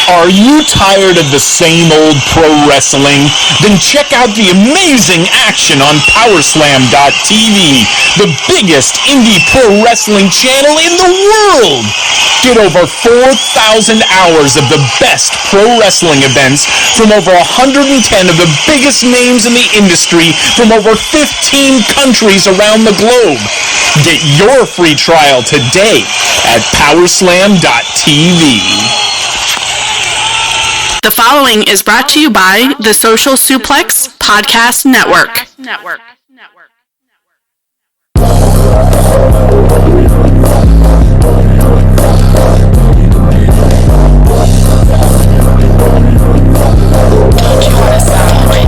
Are you tired of the same old pro wrestling? Then check out the amazing action on Powerslam.tv, the biggest indie pro wrestling channel in the world. Get over 4,000 hours of the best pro wrestling events from over 110 of the biggest names in the industry from over 15 countries around the globe. Get your free trial today at Powerslam.tv. The following is brought to you by the Social Suplex Podcast Network. Don't you want to sound like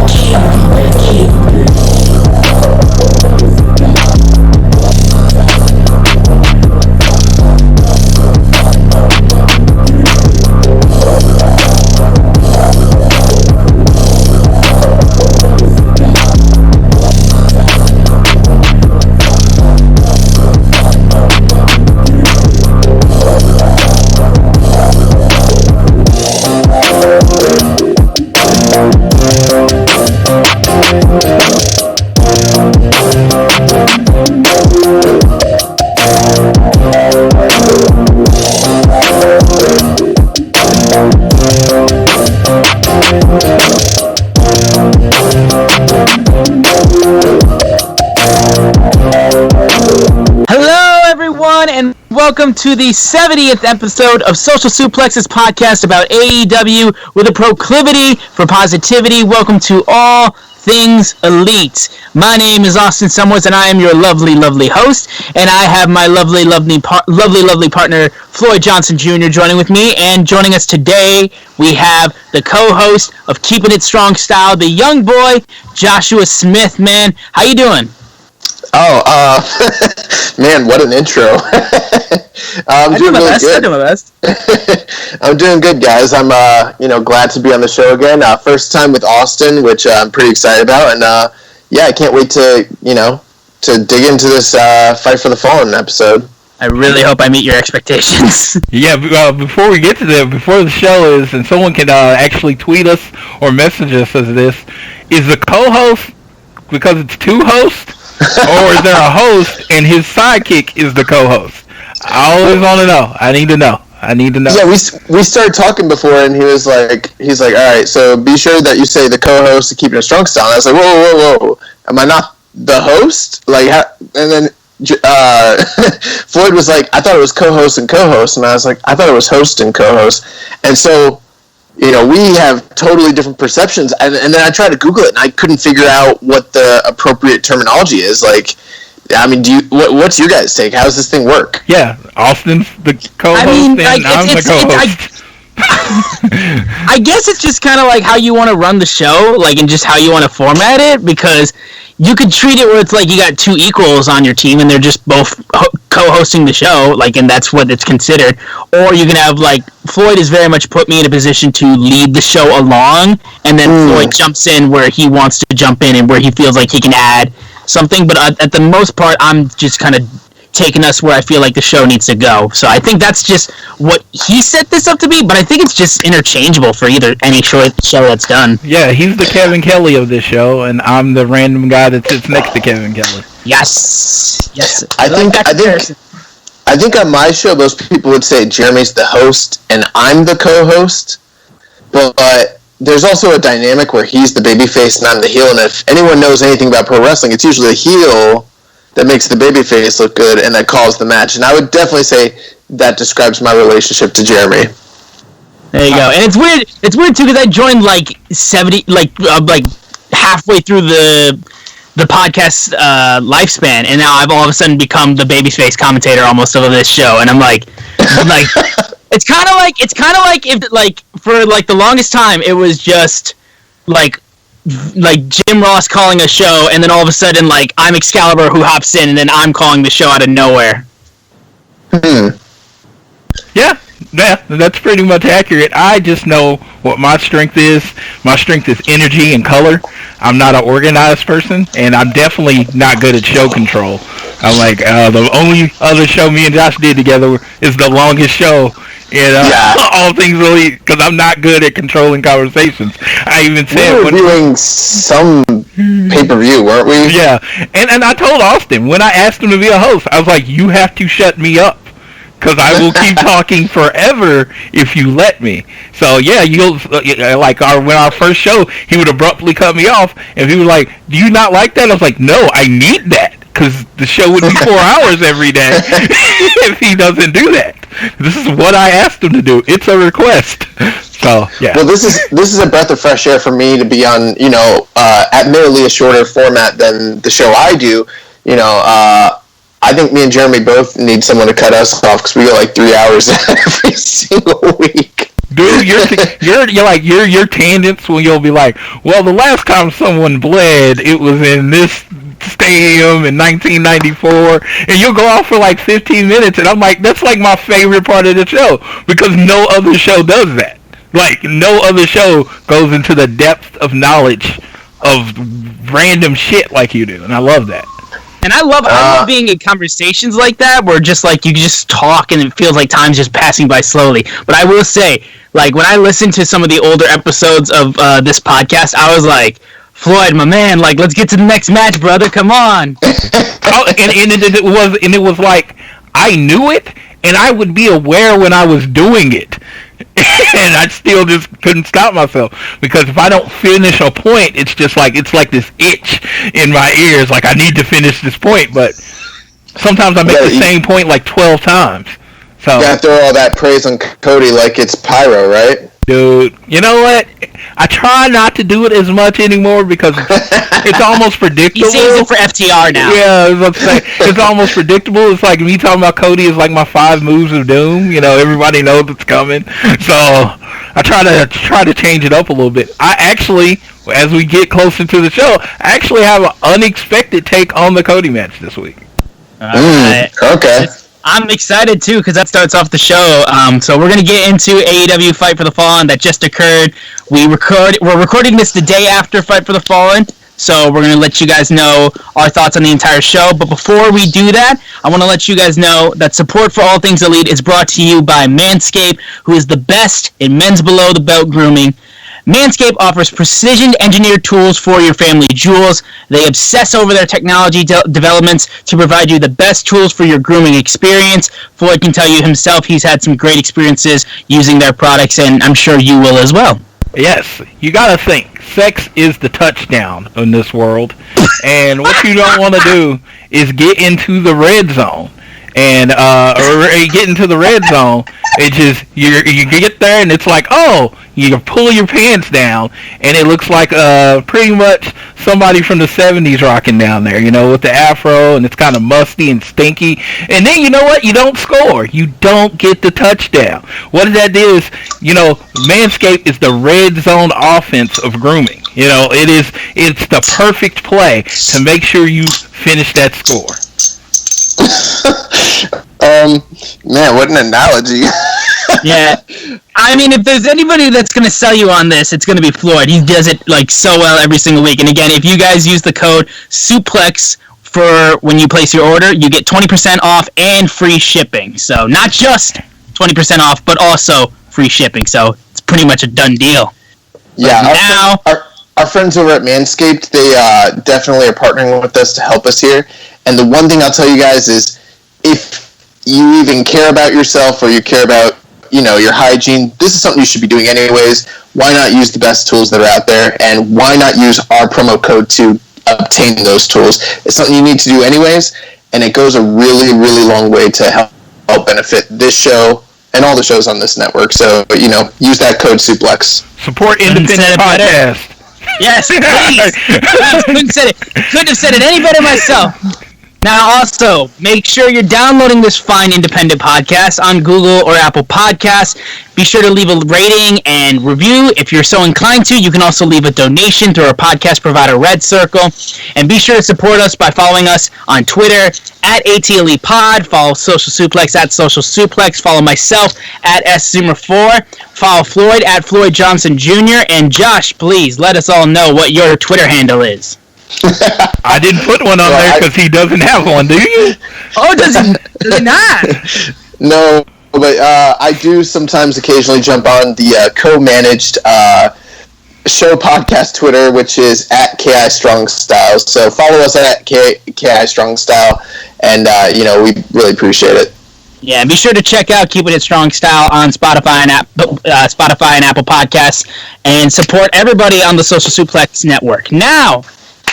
welcome to the 70th episode of Social Suplex's podcast about AEW with a proclivity for positivity. Welcome to all things elite. My name is Austin Summers, and I am your lovely, lovely host. And I have my lovely, lovely partner, Floyd Johnson Jr. joining with me. And joining us today, we have the co-host of Keepin It Strong Style, the young boy, Joshua Smith. Man, how you doing? Man, what an intro. I'm doing really good. I do my best. I'm doing good, guys. I'm, glad to be on the show again. First time with Austin, which I'm pretty excited about. And, I can't wait to dig into this Fight for the Fallen episode. I really hope I meet your expectations. Yeah, before we get to that, before the show is, and someone can actually tweet us or message us as this, is the co-host, because it's two hosts, or is there a host and his sidekick is the co-host? I always want to know. I need to know. Yeah, we started talking before, and he's like, all right, so be sure that you say the co-host to Keepin It Strong Style. And I was like, whoa, am I not the host? Like, and then Floyd was like, I thought it was co-host, and I was like, I thought it was host and co-host, and so. We have totally different perceptions, and then I tried to Google it, and I couldn't figure out what the appropriate terminology is. Like, I mean, what's your guys' take? How does this thing work? Yeah, Austin's the co-host, I'm the co-host. I guess it's just kind of like how you want to run the show, like, and just how you want to format it, because you could treat it where it's like you got two equals on your team and they're just both co-hosting the show, like, and that's what it's considered. Or you can have, like, Floyd has very much put me in a position to lead the show along, and then Floyd jumps in where he wants to jump in and where he feels like he can add something. But at the most part, I'm just kind of taking us where I feel like the show needs to go. So I think that's just what he set this up to be, but I think it's just interchangeable for any show that's done. Yeah, he's the Kevin Kelly of this show, and I'm the random guy that sits next to Kevin Kelly. Yes. I think on my show, most people would say Jeremy's the host and I'm the co-host, but there's also a dynamic where he's the babyface and I'm the heel, and if anyone knows anything about pro wrestling, it's usually a heel that makes the babyface look good and that calls the match. And I would definitely say that describes my relationship to Jeremy. There you go. And it's weird too, because I joined like halfway through the podcast lifespan, and now I've all of a sudden become the babyface commentator almost of this show, and I'm like it's kind of like if like for like the longest time it was just like Jim Ross calling a show, and then all of a sudden, like, I'm Excalibur who hops in, and then I'm calling the show out of nowhere. Yeah, that's pretty much accurate. I just know what my strength is. My strength is energy and color. I'm not an organized person, and I'm definitely not good at show control. I'm like, the only other show me and Josh did together is the longest show in all things really, because I'm not good at controlling conversations. I even said we were doing some pay-per-view, weren't we? Yeah, and I told Austin when I asked him to be a host, I was like, you have to shut me up. Because I will keep talking forever if you let me. So yeah, when our first show, he would abruptly cut me off, and he was like, "Do you not like that?" I was like, "No, I need that because the show would be 4 hours every day if he doesn't do that. This is what I asked him to do. It's a request." So yeah. Well, this is a breath of fresh air for me to be on, admittedly a shorter format than the show I do. I think me and Jeremy both need someone to cut us off because we go like 3 hours every single week. Dude, your tangents when you'll be like, well, the last time someone bled, it was in this stadium in 1994, and you'll go off for like 15 minutes, and I'm like, that's like my favorite part of the show because no other show does that. Like, no other show goes into the depth of knowledge of random shit like you do, and I love that. And I love being in conversations like that where just like you just talk and it feels like time's just passing by slowly. But I will say, like when I listened to some of the older episodes of this podcast, I was like, Floyd, my man, like let's get to the next match, brother. Come on. It was like I knew it, and I would be aware when I was doing it. And I still just couldn't stop myself because if I don't finish a point, it's like this itch in my ears, like I need to finish this point. But sometimes I make the same point like 12 times. So you gotta throw all that praise on Cody like it's pyro, right? Dude, you know what? I try not to do it as much anymore because it's almost predictable. He sees it for FTR now. Yeah, I was about to say, it's almost predictable. It's like me talking about Cody is like my 5 moves of doom. Everybody knows it's coming. So I try to change it up a little bit. I actually, as we get closer to the show, I actually have an unexpected take on the Cody match this week. Okay. I'm excited too because that starts off the show. So we're gonna get into AEW Fight for the Fallen that just occurred. We're recording this the day after Fight for the Fallen, so we're gonna let you guys know our thoughts on the entire show. But before we do that, I want to let you guys know that support for All Things Elite is brought to you by Manscaped, who is the best in men's below the belt grooming. Manscaped offers precision-engineered tools for your family jewels. They obsess over their technology developments to provide you the best tools for your grooming experience. Floyd can tell you himself he's had some great experiences using their products, and I'm sure you will as well. Yes, you gotta think. Sex is the touchdown in this world, and what you don't want to do is get into the red zone. And get into the red zone, it just you get there and it's like, oh, you pull your pants down and it looks like pretty much somebody from the 70s rocking down there, with the afro, and it's kind of musty and stinky. And then you know what? You don't score. You don't get the touchdown. What that is, Manscaped is the red zone offense of grooming. It's the perfect play to make sure you finish that score. Man, what an analogy. Yeah. I mean, if there's anybody that's going to sell you on this, it's going to be Floyd. He does it, so well every single week. And again, if you guys use the code SUPLEX for when you place your order, you get 20% off and free shipping. So not just 20% off, but also free shipping. So it's pretty much a done deal. Yeah, our friends over at Manscaped, they definitely are partnering with us to help us here. And the one thing I'll tell you guys is, if you even care about yourself or you care about, your hygiene, this is something you should be doing anyways. Why not use the best tools that are out there? And why not use our promo code to obtain those tools? It's something you need to do anyways, and it goes a really, really long way to help benefit this show and all the shows on this network. So, use that code SUPLEX. Support independent podcast. Yes, please. Couldn't have said it any better myself. Now, also, make sure you're downloading this fine independent podcast on Google or Apple Podcasts. Be sure to leave a rating and review. If you're so inclined to, you can also leave a donation through our podcast provider, Red Circle. And be sure to support us by following us on Twitter, at ATLEPod. Follow Social Suplex, at Social Suplex. Follow myself, at SZoomer4. Follow Floyd, at Floyd Johnson Jr. And Josh, please let us all know what your Twitter handle is. I didn't put one on there because he doesn't have one, do you? Oh, does he not? No, but I do sometimes occasionally jump on the co-managed show podcast Twitter, which is at KI Strong Style. So follow us at KI Strong Style, and we really appreciate it. Yeah, be sure to check out Keepin IT Strong Style on Spotify and Apple Podcasts, and support everybody on the Social Suplex Network. Now,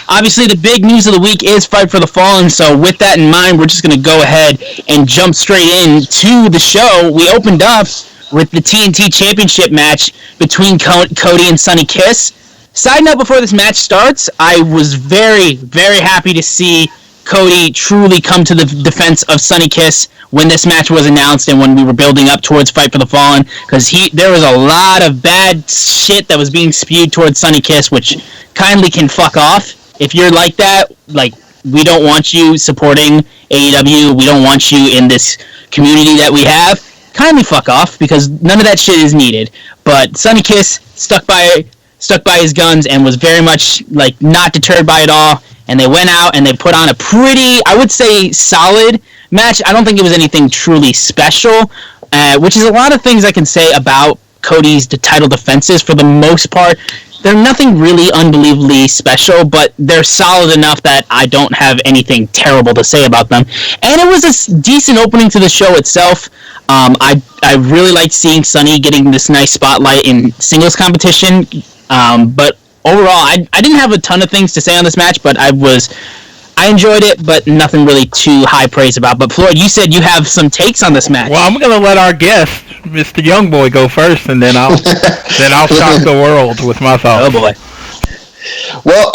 obviously, the big news of the week is Fight for the Fallen, so with that in mind, we're just going to go ahead and jump straight into the show. We opened up with the TNT Championship match between Cody and Sonny Kiss. Side note, before this match starts, I was very, very happy to see Cody truly come to the defense of Sonny Kiss when this match was announced and when we were building up towards Fight for the Fallen, because there was a lot of bad shit that was being spewed towards Sonny Kiss, which kindly can fuck off. If you're like that, we don't want you supporting AEW, we don't want you in this community that we have, kindly fuck off, because none of that shit is needed. But Sonny Kiss stuck by his guns and was very much not deterred by it all, and they went out and they put on a pretty, I would say, solid match. I don't think it was anything truly special, which is a lot of things I can say about Cody's title defenses. For the most part, they're nothing really unbelievably special, but they're solid enough that I don't have anything terrible to say about them. And it was a decent opening to the show itself. I really liked seeing Sonny getting this nice spotlight in singles competition, but overall, I didn't have a ton of things to say on this match, but I enjoyed it, but nothing really too high praise about. But Floyd, you said you have some takes on this match. Well, I'm going to let our guest, Mr. Youngboy, go first, and then I'll shock the world with my thoughts. Oh boy. Well,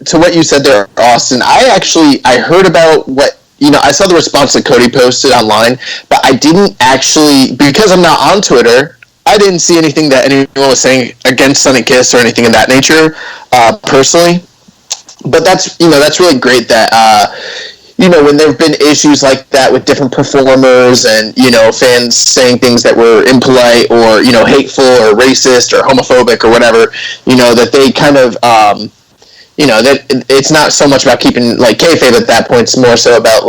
to what you said there, Austin, I heard about what, I saw the response that Cody posted online, but I didn't actually, because I'm not on Twitter, I didn't see anything that anyone was saying against Sonny Kiss or anything of that nature, personally. But that's really great that, when there have been issues like that with different performers and, fans saying things that were impolite or, hateful or racist or homophobic or whatever, that they kind of, that it's not so much about keeping, kayfabe at that point. It's more so about,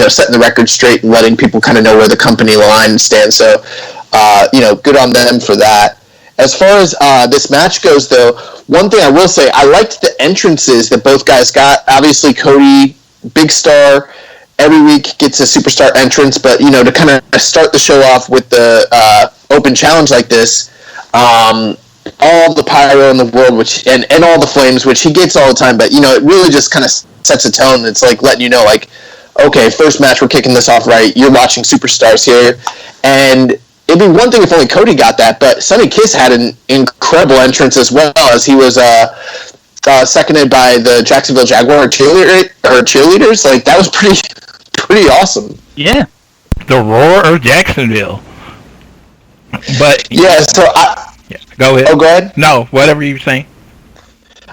setting the record straight and letting people kind of know where the company line stands. So, good on them for that. As far as this match goes, though, one thing I will say, I liked the entrances that both guys got. Obviously, Cody, big star, every week gets a superstar entrance, but, to kind of start the show off with the open challenge like this, all the pyro in the world, and all the flames, which he gets all the time, but, it really just kind of sets a tone. It's letting you know, okay, first match, we're kicking this off right. You're watching superstars here, and it'd be one thing if only Cody got that, but Sonny Kiss had an incredible entrance as well, as he was seconded by the Jacksonville Jaguar cheerleaders. That was pretty awesome. Yeah. The roar of Jacksonville. But yeah, so go ahead. Oh, go ahead. No, whatever you were saying.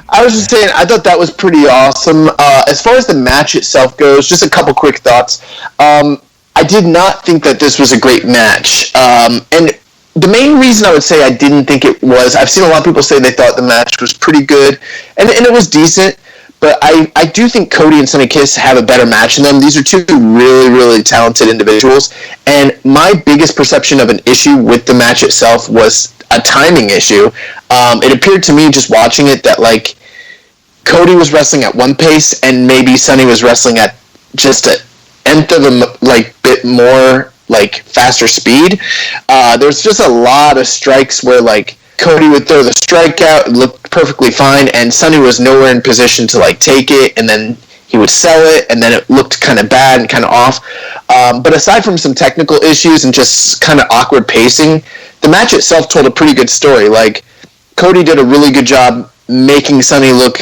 I was just saying, I thought that was pretty awesome. As far as the match itself goes, just a couple quick thoughts. I did not think that this was a great match. And the main reason I would say I didn't think it was, I've seen a lot of people say they thought the match was pretty good, and it was decent, but I do think Cody and Sonny Kiss have a better match in them. These are two really, really talented individuals, and my biggest perception of an issue with the match itself was a timing issue. It appeared to me, just watching it, that, Cody was wrestling at one pace, and maybe Sonny was wrestling at just a nth of a bit more faster speed. There's just a lot of strikes where Cody would throw the strike out, it looked perfectly fine, and Sonny was nowhere in position to take it, and then he would sell it, and then it looked kind of bad and kind of off. But aside from some technical issues and just kind of awkward pacing, the match itself told a pretty good story. Cody did a really good job making Sonny look,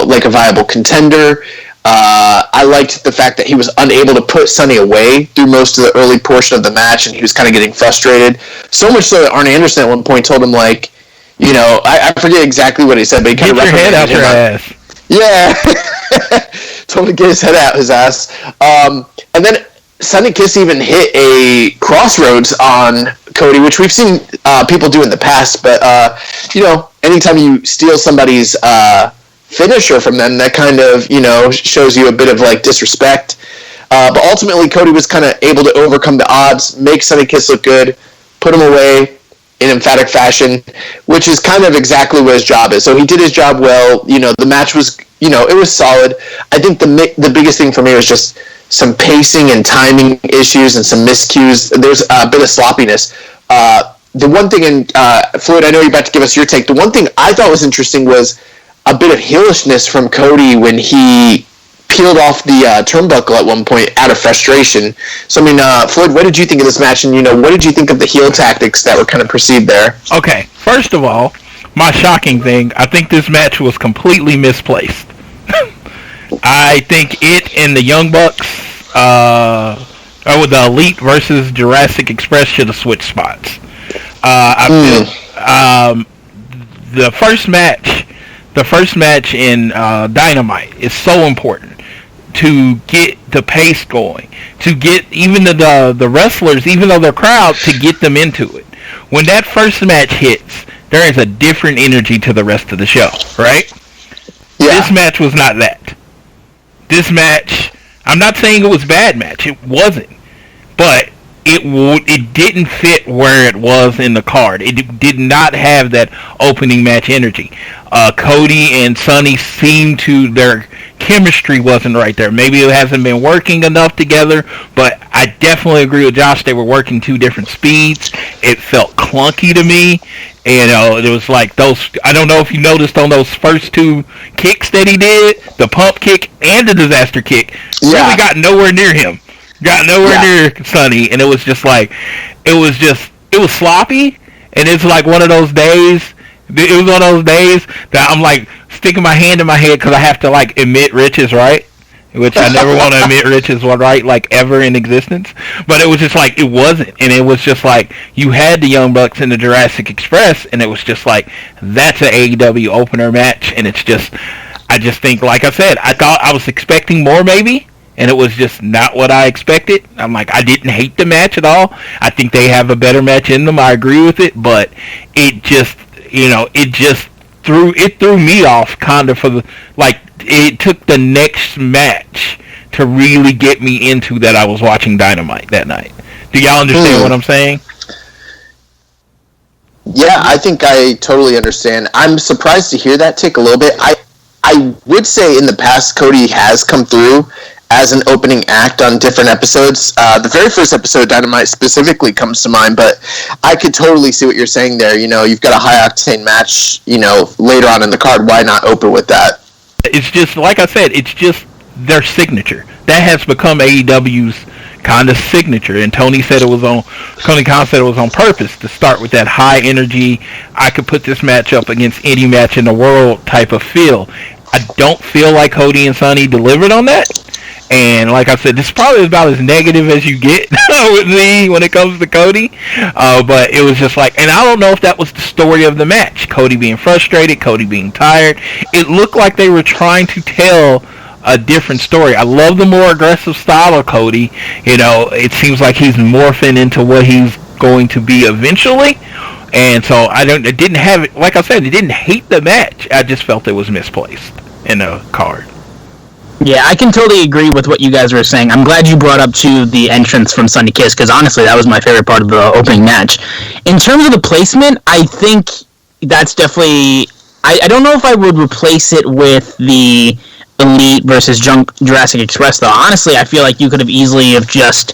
like a viable contender. I liked the fact that he was unable to put Sonny away through most of the early portion of the match, and he was kind of getting frustrated. So much so that Arn Anderson at one point told him, I forget exactly what he said, but he kind of get your head out your ass. Yeah. Told him to get his head out his ass. And then Sonny Kiss even hit a crossroads on Cody, which we've seen people do in the past, but, anytime you steal somebody's finisher from them that kind of, shows you a bit of like disrespect. But ultimately, Cody was kind of able to overcome the odds, make Sonny Kiss look good, put him away in emphatic fashion, which is kind of exactly what his job is. So he did his job well. The match was, it was solid. I think the biggest thing for me was just some pacing and timing issues and some miscues. There's a bit of sloppiness. The one thing, Floyd, I know you're about to give us your take. The one thing I thought was interesting was a bit of heelishness from Cody when he peeled off the turnbuckle at one point out of frustration. So, Floyd, what did you think of this match? And, what did you think of the heel tactics that were kind of perceived there? Okay, first of all, my shocking thing, I think this match was completely misplaced. I think it and the Young Bucks, with the Elite versus Jurassic Express should have switched spots. I feel the first match in Dynamite is so important to get the pace going, to get even the wrestlers, even though they're crowd, to get them into it. When that first match hits, there is a different energy to the rest of the show, right? Yeah. This match was not that. This match, I'm not saying it was a bad match. It wasn't. But it didn't fit where it was in the card. It did not have that opening match energy. Cody and Sonny seemed to, their chemistry wasn't right there. Maybe it hasn't been working enough together, but I definitely agree with Josh. They were working two different speeds. It felt clunky to me. It was like those, I don't know if you noticed on those first two kicks that he did, the pump kick and the disaster kick, really got nowhere near him. Got nowhere near Sonny, and it was just like, it was sloppy, and it's like one of those days, that I'm like sticking my hand in my head because I have to like admit Rich is right, which I never want to admit Rich is right like ever in existence, but it was just like, it wasn't, and it was just like, you had the Young Bucks and the Jurassic Express, and it was just like, that's an AEW opener match, and it's just, I just think, like I said, I thought I was expecting more maybe, and it was just not what I expected. I'm like, I didn't hate the match at all. I think they have a better match in them. I agree with it, but it just, threw me off kind of for the, like, it took the next match to really get me into that I was watching Dynamite that night. Do y'all understand what I'm saying? Yeah, I think I totally understand. I'm surprised to hear that tick a little bit. I would say in the past, Cody has come through as an opening act on different episodes. The very first episode of Dynamite specifically comes to mind, but I could totally see what you're saying there. You've got a high-octane match, later on in the card. Why not open with that? It's just, like I said, it's just their signature. That has become AEW's kind of signature, and Tony Khan said it was on purpose to start with that high energy, I could put this match up against any match in the world type of feel. I don't feel like Cody and Sonny delivered on that. And like I said, this is probably about as negative as you get with me when it comes to Cody. But it was just like, and I don't know if that was the story of the match. Cody being frustrated, Cody being tired. It looked like they were trying to tell a different story. I love the more aggressive style of Cody. It seems like he's morphing into what he's going to be eventually. And so I didn't have it, like I said, I didn't hate the match. I just felt it was misplaced in the card. Yeah, I can totally agree with what you guys were saying. I'm glad you brought up to the entrance from Sonny Kiss, because honestly, that was my favorite part of the opening match. In terms of the placement, I think that's definitely, I don't know if I would replace it with the Elite versus Jurassic Express, though. Honestly, I feel like you could have easily have just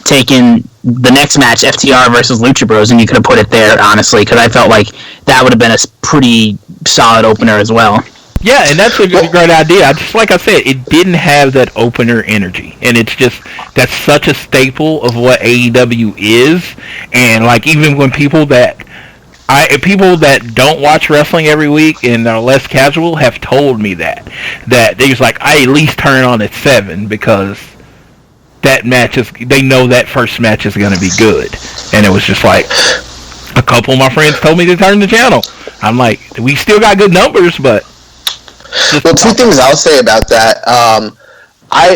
taken the next match, FTR versus Lucha Bros, and you could have put it there, honestly, because I felt like that would have been a pretty solid opener as well. Yeah, and that's a great idea. Just like I said, it didn't have that opener energy, and it's just, that's such a staple of what AEW is. And like, even when people that don't watch wrestling every week and are less casual have told me that they was like, I at least turn on at 7 because that match is, they know that first match is going to be good. And it was just like, a couple of my friends told me to turn the channel. I'm like, we still got good numbers, but. Well, two things I'll say about that.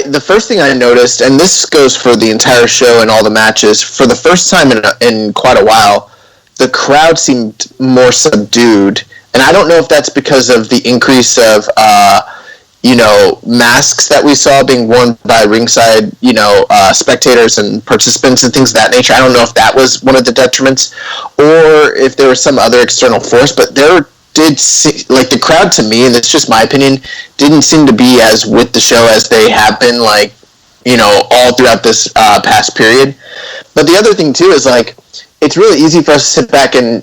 The first thing I noticed, and this goes for the entire show and all the matches, for the first time in quite a while, the crowd seemed more subdued And I don't know if that's because of the increase of, masks that we saw being worn by ringside, spectators and participants and things of that nature. I don't know if that was one of the detriments or if there was some other external force, but there did the crowd, to me, and it's just my opinion, didn't seem to be as with the show as they have been, all throughout this past period. But the other thing too is it's really easy for us to sit back and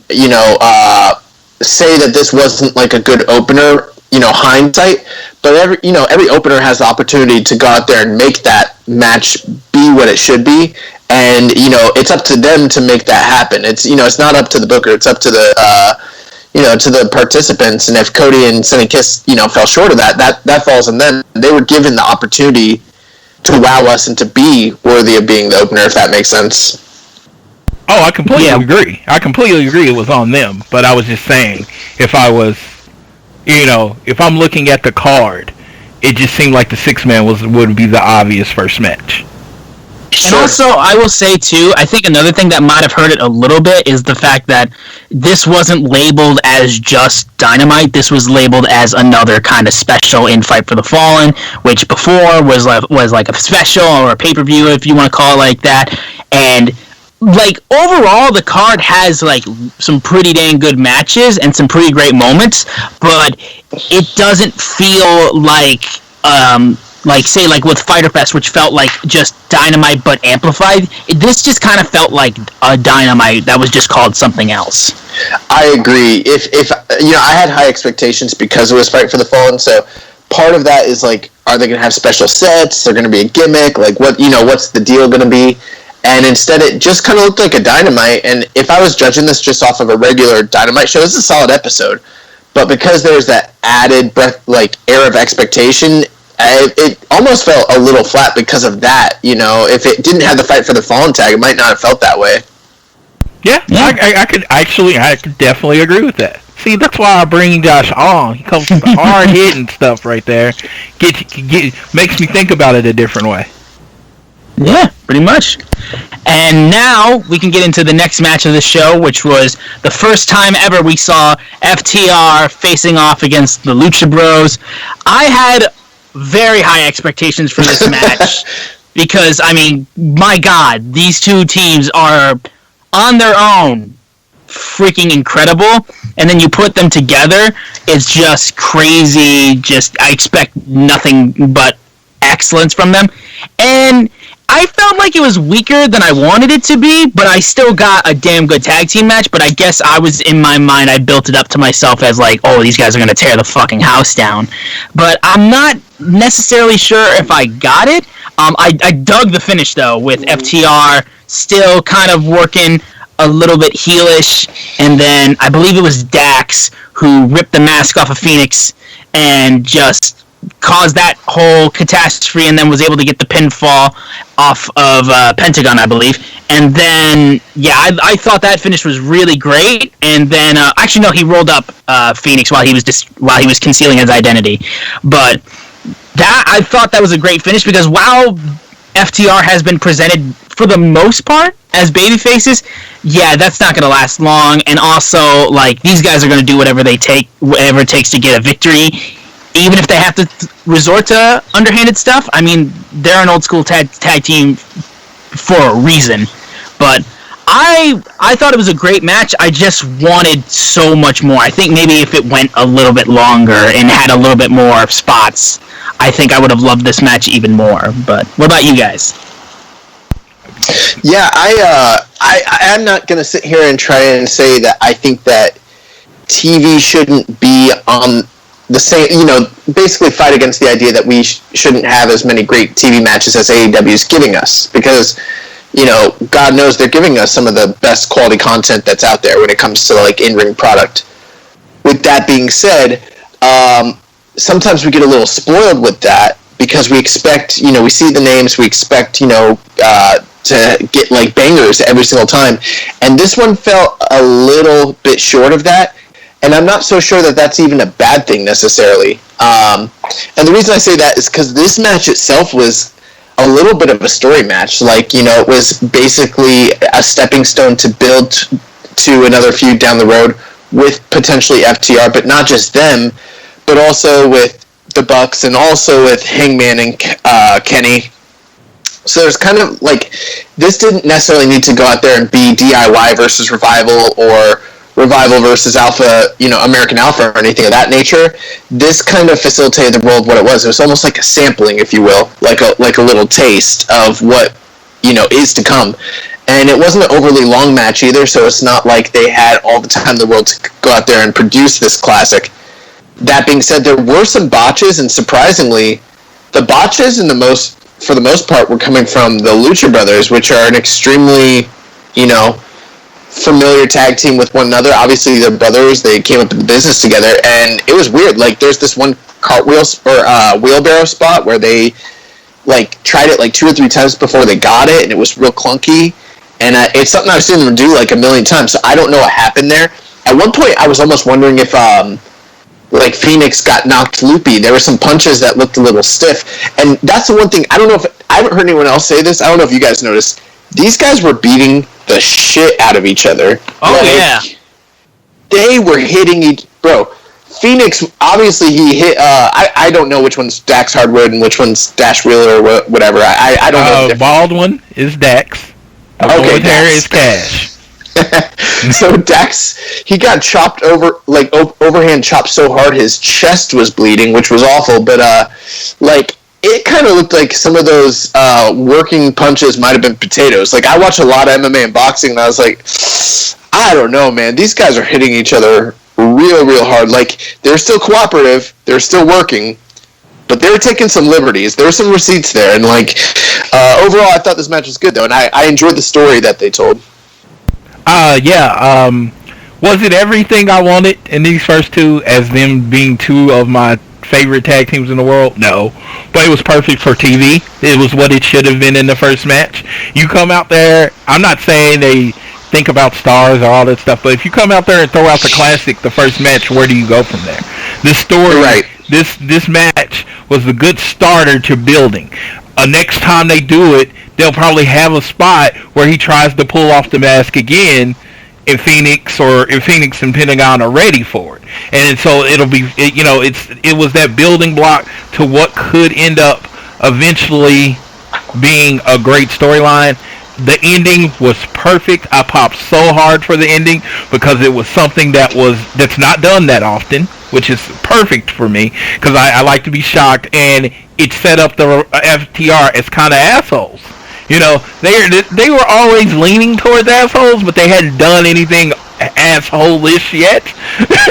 say that this wasn't a good opener, hindsight. But every opener has the opportunity to go out there and make that match be what it should be, and it's up to them to make that happen. It's it's not up to the booker. It's up to the to the participants. And if Cody and Sonny Kiss fell short of that falls on them. They were given the opportunity to wow us and to be worthy of being the opener, if that makes sense. Oh, I completely agree. I completely agree it was on them. But I was just saying, if I was, if I'm looking at the card, it just seemed like the six-man would be the obvious first match. And also, I will say, too, I think another thing that might have hurt it a little bit is the fact that this wasn't labeled as just Dynamite. This was labeled as another kind of special in Fight for the Fallen, which before was like a special or a pay-per-view, if you want to call it like that. And overall, the card has some pretty dang good matches and some pretty great moments, but it doesn't feel like with Fyter Fest, which felt like just Dynamite but amplified. This just kind of felt like a Dynamite that was just called something else. I agree. If I had high expectations because it was Fight for the Fallen, so part of that is are they going to have special sets? They're going to be a gimmick? What's the deal going to be? And instead, it just kind of looked like a Dynamite. And if I was judging this just off of a regular Dynamite show, this is a solid episode. But because there's that added air of expectation, it almost felt a little flat because of that. If it didn't have the Fight for the Fallen tag, it might not have felt that way. Yeah. I could definitely agree with that. See, that's why I bring Josh on. He comes with the hard hitting stuff right there. Makes me think about it a different way. Yeah, pretty much. And now we can get into the next match of the show, which was the first time ever we saw FTR facing off against the Lucha Bros. I had very high expectations for this match because, my God, these two teams are on their own freaking incredible, and then you put them together, it's just crazy. I expect nothing but excellence from them. And I felt like it was weaker than I wanted it to be, but I still got a damn good tag team match. But I guess I was, in my mind, I built it up to myself as these guys are going to tear the fucking house down. But I'm not necessarily sure if I got it. I dug the finish, though, with FTR still kind of working a little bit heelish. And then I believe it was Dax who ripped the mask off of Phoenix and just caused that whole catastrophe, and then was able to get the pinfall off of Pentagon, I believe. And then, I thought that finish was really great. And then, actually, no, he rolled up Phoenix while he was concealing his identity. But I thought that was a great finish because while FTR has been presented for the most part as babyfaces, that's not going to last long. And also, these guys are going to do whatever it takes to get a victory. Even if they have to resort to underhanded stuff, they're an old school tag team for a reason. But I thought it was a great match. I just wanted so much more. I think maybe if it went a little bit longer and had a little bit more spots, I think I would have loved this match even more. But what about you guys? Yeah, I'm not going to sit here and try and say that I think that TV shouldn't be on the same, basically fight against the idea that we shouldn't have as many great TV matches as AEW is giving us, because, God knows they're giving us some of the best quality content that's out there when it comes to, in-ring product. With that being said, sometimes we get a little spoiled with that, because we expect, we see the names, we expect, to get, bangers every single time, and this one felt a little bit short of that. And I'm not so sure that that's even a bad thing necessarily. And the reason I say that is because this match itself was a little bit of a story match. It was basically a stepping stone to build to another feud down the road with potentially FTR, but not just them, but also with the Bucks and also with Hangman and Kenny. So there's kind of like, this didn't necessarily need to go out there and be DIY versus Revival or Revival versus Alpha, American Alpha or anything of that nature. This kind of facilitated the role of what it was. It was almost like a sampling, if you will, like a little taste of what, is to come. And it wasn't an overly long match either, so it's not like they had all the time in the world to go out there and produce this classic. That being said, there were some botches, and surprisingly, the botches for the most part, were coming from the Lucha Brothers, which are an extremely, familiar tag team with one another. Obviously, they're brothers. They came up in the business together, and it was weird. Like, there's this one cartwheel or wheelbarrow spot where they tried it 2 or 3 times before they got it, and it was real clunky. And it's something I've seen them do a million times. So I don't know what happened there. At one point, I was almost wondering if Phoenix got knocked loopy. There were some punches that looked a little stiff. And that's the one thing, I haven't heard anyone else say this. I don't know if you guys noticed. These guys were beating the shit out of each other. Oh, yeah. They were hitting bro, Phoenix, obviously he hit, I don't know which one's Dax Hardwood and which one's Dash Wheeler or whatever. I don't know. The bald one is Dax. The blonde hair is Cash. So Dax, he got chopped overhand chopped so hard his chest was bleeding, which was awful, but it kind of looked like some of those working punches might have been potatoes. I watch a lot of MMA and boxing, and I was like, I don't know, man. These guys are hitting each other real hard. They're still cooperative, they're still working, but they were taking some liberties. There were some receipts there, and overall, I thought this match was good, though, and I enjoyed the story that they told. Was it everything I wanted in these first two, as them being two of my favorite tag teams in the world? No. But it was perfect for TV. It was what it should have been in the first match. You come out there, I'm not saying they think about stars or all that stuff, but if you come out there and throw out the classic, the first match, where do you go from there? This story, right. This match was a good starter to building. Next time they do it, they'll probably have a spot where he tries to pull off the mask again, if Phoenix and Pentagon are ready for it. And so it'll be, it was that building block to what could end up eventually being a great storyline. The ending was perfect. I popped so hard for the ending because it was something that's not done that often, which is perfect for me because I like to be shocked, and it set up the FTR as kind of assholes. They were always leaning towards assholes, but they hadn't done anything asshole-ish yet.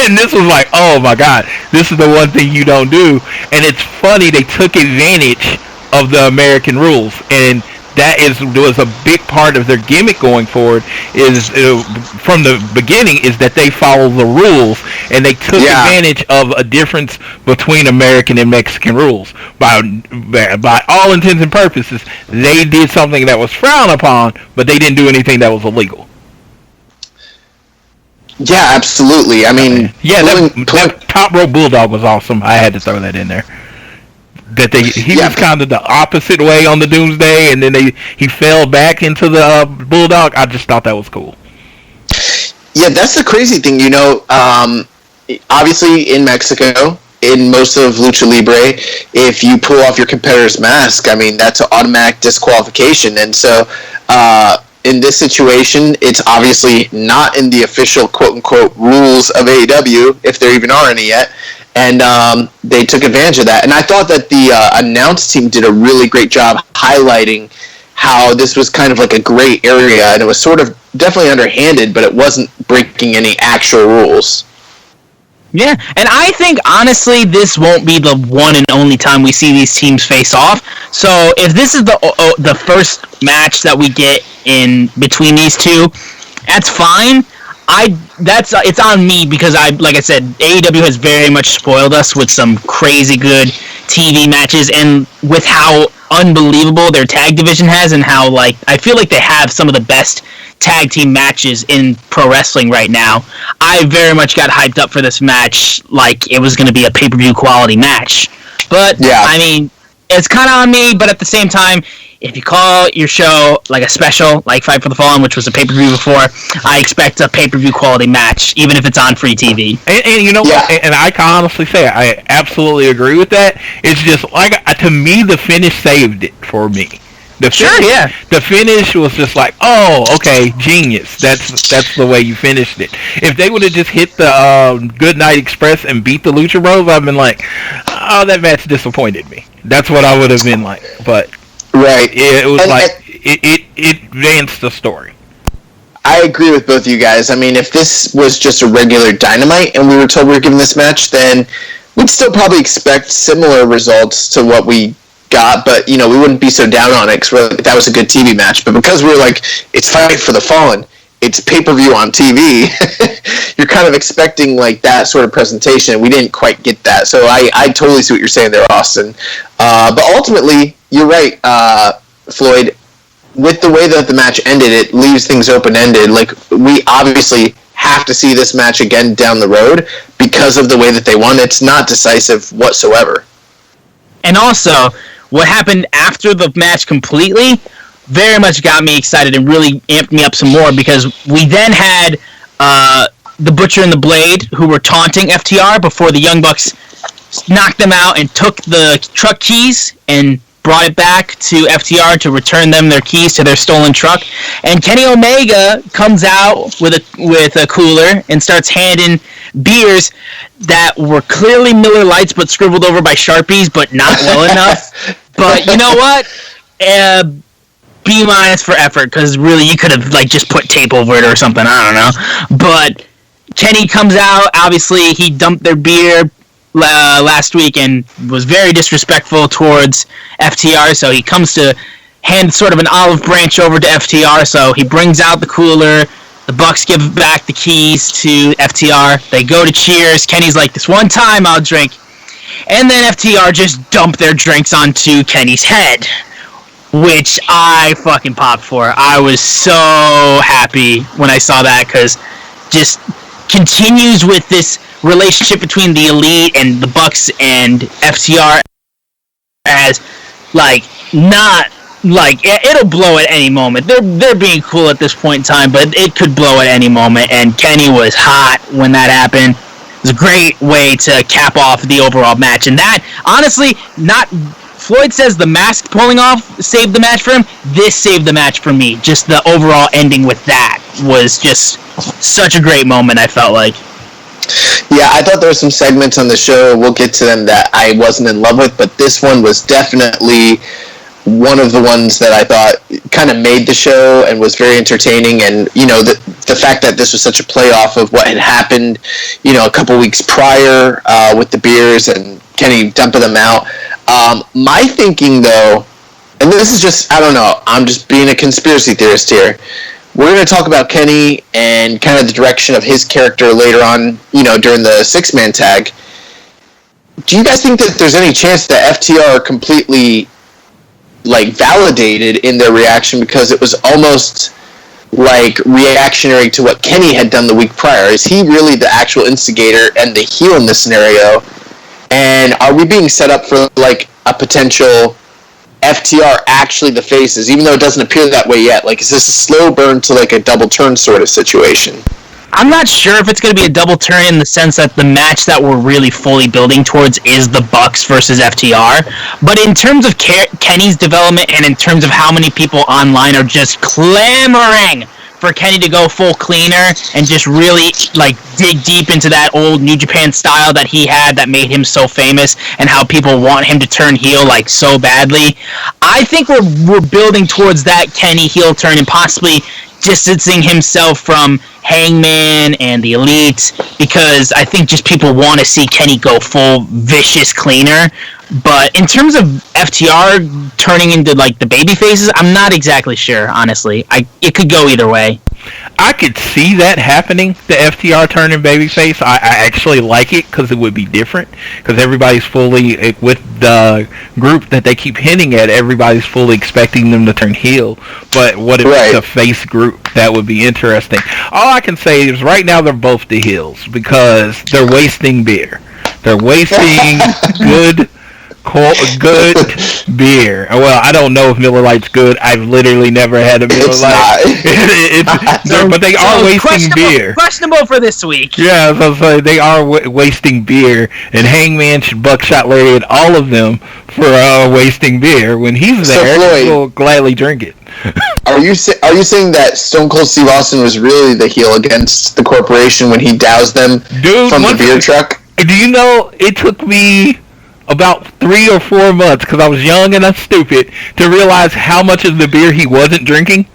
And this was like, oh my god, this is the one thing you don't do. And it's funny, they took advantage of the American rules, and that was a big part of their gimmick going forward, from the beginning, is that they follow the rules, and they took advantage of a difference between American and Mexican rules. By all intents and purposes, they did something that was frowned upon, but they didn't do anything that was illegal. Yeah, absolutely. I mean, that Top Rope Bulldog was awesome. I had to throw that in there. That he was kind of the opposite way on the Doomsday, and then he fell back into the Bulldog. I just thought that was cool. Yeah, that's the crazy thing, obviously in Mexico, in most of Lucha Libre, if you pull off your competitor's mask, I mean, that's an automatic disqualification. And so in this situation, it's obviously not in the official quote-unquote rules of AEW, if there even are any yet. And they took advantage of that. And I thought that the announce team did a really great job highlighting how this was kind of like a gray area, and it was sort of definitely underhanded, but it wasn't breaking any actual rules. Yeah, and I think, honestly, this won't be the one and only time we see these teams face off. So if this is the first match that we get in between these two, that's fine. It's on me because like I said, AEW has very much spoiled us with some crazy good TV matches, and with how unbelievable their tag division has, and how I feel like they have some of the best tag team matches in pro wrestling right now. I very much got hyped up for this match like it was going to be a pay-per-view quality match. But I mean, it's kind of on me, but at the same time, if you call your show like a special, like Fight for the Fallen, which was a pay-per-view before, I expect a pay-per-view quality match, even if it's on free TV. And you know what? And I can honestly say I absolutely agree with that. It's just like, to me, the finish saved it for me. The finish was just like, oh, okay, genius. That's the way you finished it. If they would have just hit the Goodnight Express and beat the Lucha Bros, I've been like, oh, that match disappointed me. That's what I would have been like. But right, it was it advanced the story. I agree with both of you guys. I mean, if this was just a regular Dynamite and we were told we were given this match, then we'd still probably expect similar results to what we got, but we wouldn't be so down on it because that was a good TV match. But because we were like, it's Fight for the Fallen, it's pay-per-view on TV, you're kind of expecting like that sort of presentation. We didn't quite get that, so I totally see what you're saying there, Austin. But ultimately, you're right, Floyd. With the way that the match ended, it leaves things open-ended. Like, we obviously have to see this match again down the road because of the way that they won. It's not decisive whatsoever. And also, what happened after the match completely very much got me excited and really amped me up some more, because we then had the Butcher and the Blade, who were taunting FTR before the Young Bucks knocked them out and took the truck keys and brought it back to FTR to return them their keys to their stolen truck. And Kenny Omega comes out with a cooler and starts handing beers that were clearly Miller Lights but scribbled over by Sharpies, but not well enough. But you know what? B- for effort, because really you could have like just put tape over it or something. I don't know. But Kenny comes out. Obviously, he dumped their beer last week and was very disrespectful towards FTR, so he comes to hand sort of an olive branch over to FTR, so he brings out the cooler. The Bucks give back the keys to FTR. They go to cheers. Kenny's like, this one time I'll drink. And then FTR just dump their drinks onto Kenny's head, which I fucking popped for. I was so happy when I saw that, because just continues with this relationship between the Elite and the Bucks and FTR as, like, not, like, it'll blow at any moment. They're being cool at this point in time, but it could blow at any moment, and Kenny was hot when that happened. It was a great way to cap off the overall match, and that, honestly, Floyd says the mask pulling off saved the match for him. This saved the match for me. Just the overall ending with that was just such a great moment, I felt like. Yeah, I thought there were some segments on the show, we'll get to them, that I wasn't in love with, but this one was definitely one of the ones that I thought kind of made the show and was very entertaining. And, the fact that this was such a playoff of what had happened, a couple weeks prior with the beers and Kenny dumping them out. My thinking, though, and this is just, I don't know, I'm just being a conspiracy theorist here. We're going to talk about Kenny and kind of the direction of his character later on, during the six-man tag. Do you guys think that there's any chance that FTR are completely, like, validated in their reaction, because it was almost, like, reactionary to what Kenny had done the week prior? Is he really the actual instigator and the heel in this scenario? And are we being set up for, like, a potential FTR actually the faces, even though it doesn't appear that way yet? Like, is this a slow burn to, like, a double turn sort of situation? I'm not sure if it's going to be a double turn in the sense that the match that we're really fully building towards is the Bucks versus FTR. But in terms of Kenny's development and in terms of how many people online are just clamoring for Kenny to go full cleaner and just really, like, dig deep into that old New Japan style that he had that made him so famous, and how people want him to turn heel, like, so badly, I think we're building towards that Kenny heel turn and possibly distancing himself from Hangman and the Elite, because I think just people want to see Kenny go full vicious cleaner. But in terms of FTR turning into, like, the baby faces, I'm not exactly sure, honestly. It could go either way. I could see that happening, the FTR turning babyface. I actually like it because it would be different, because everybody's fully, with the group that they keep hinting at, everybody's fully expecting them to turn heel. But what if it's a face group? That would be interesting. All I can say is right now they're both the heels because they're wasting beer. They're wasting good good beer. Well, I don't know if Miller Lite's good. I've literally never had a Miller Lite. But they are wasting beer. Questionable for this week. Yeah, so they are wasting beer, and Hangman, Buckshot Lady, and all of them for wasting beer. When he's there, Floyd, he'll gladly drink it. Are you saying that Stone Cold Steve Austin was really the heel against the corporation when he doused them from the beer truck? Do you know, it took me about 3 or 4 months, because I was young and I'm stupid, to realize how much of the beer he wasn't drinking.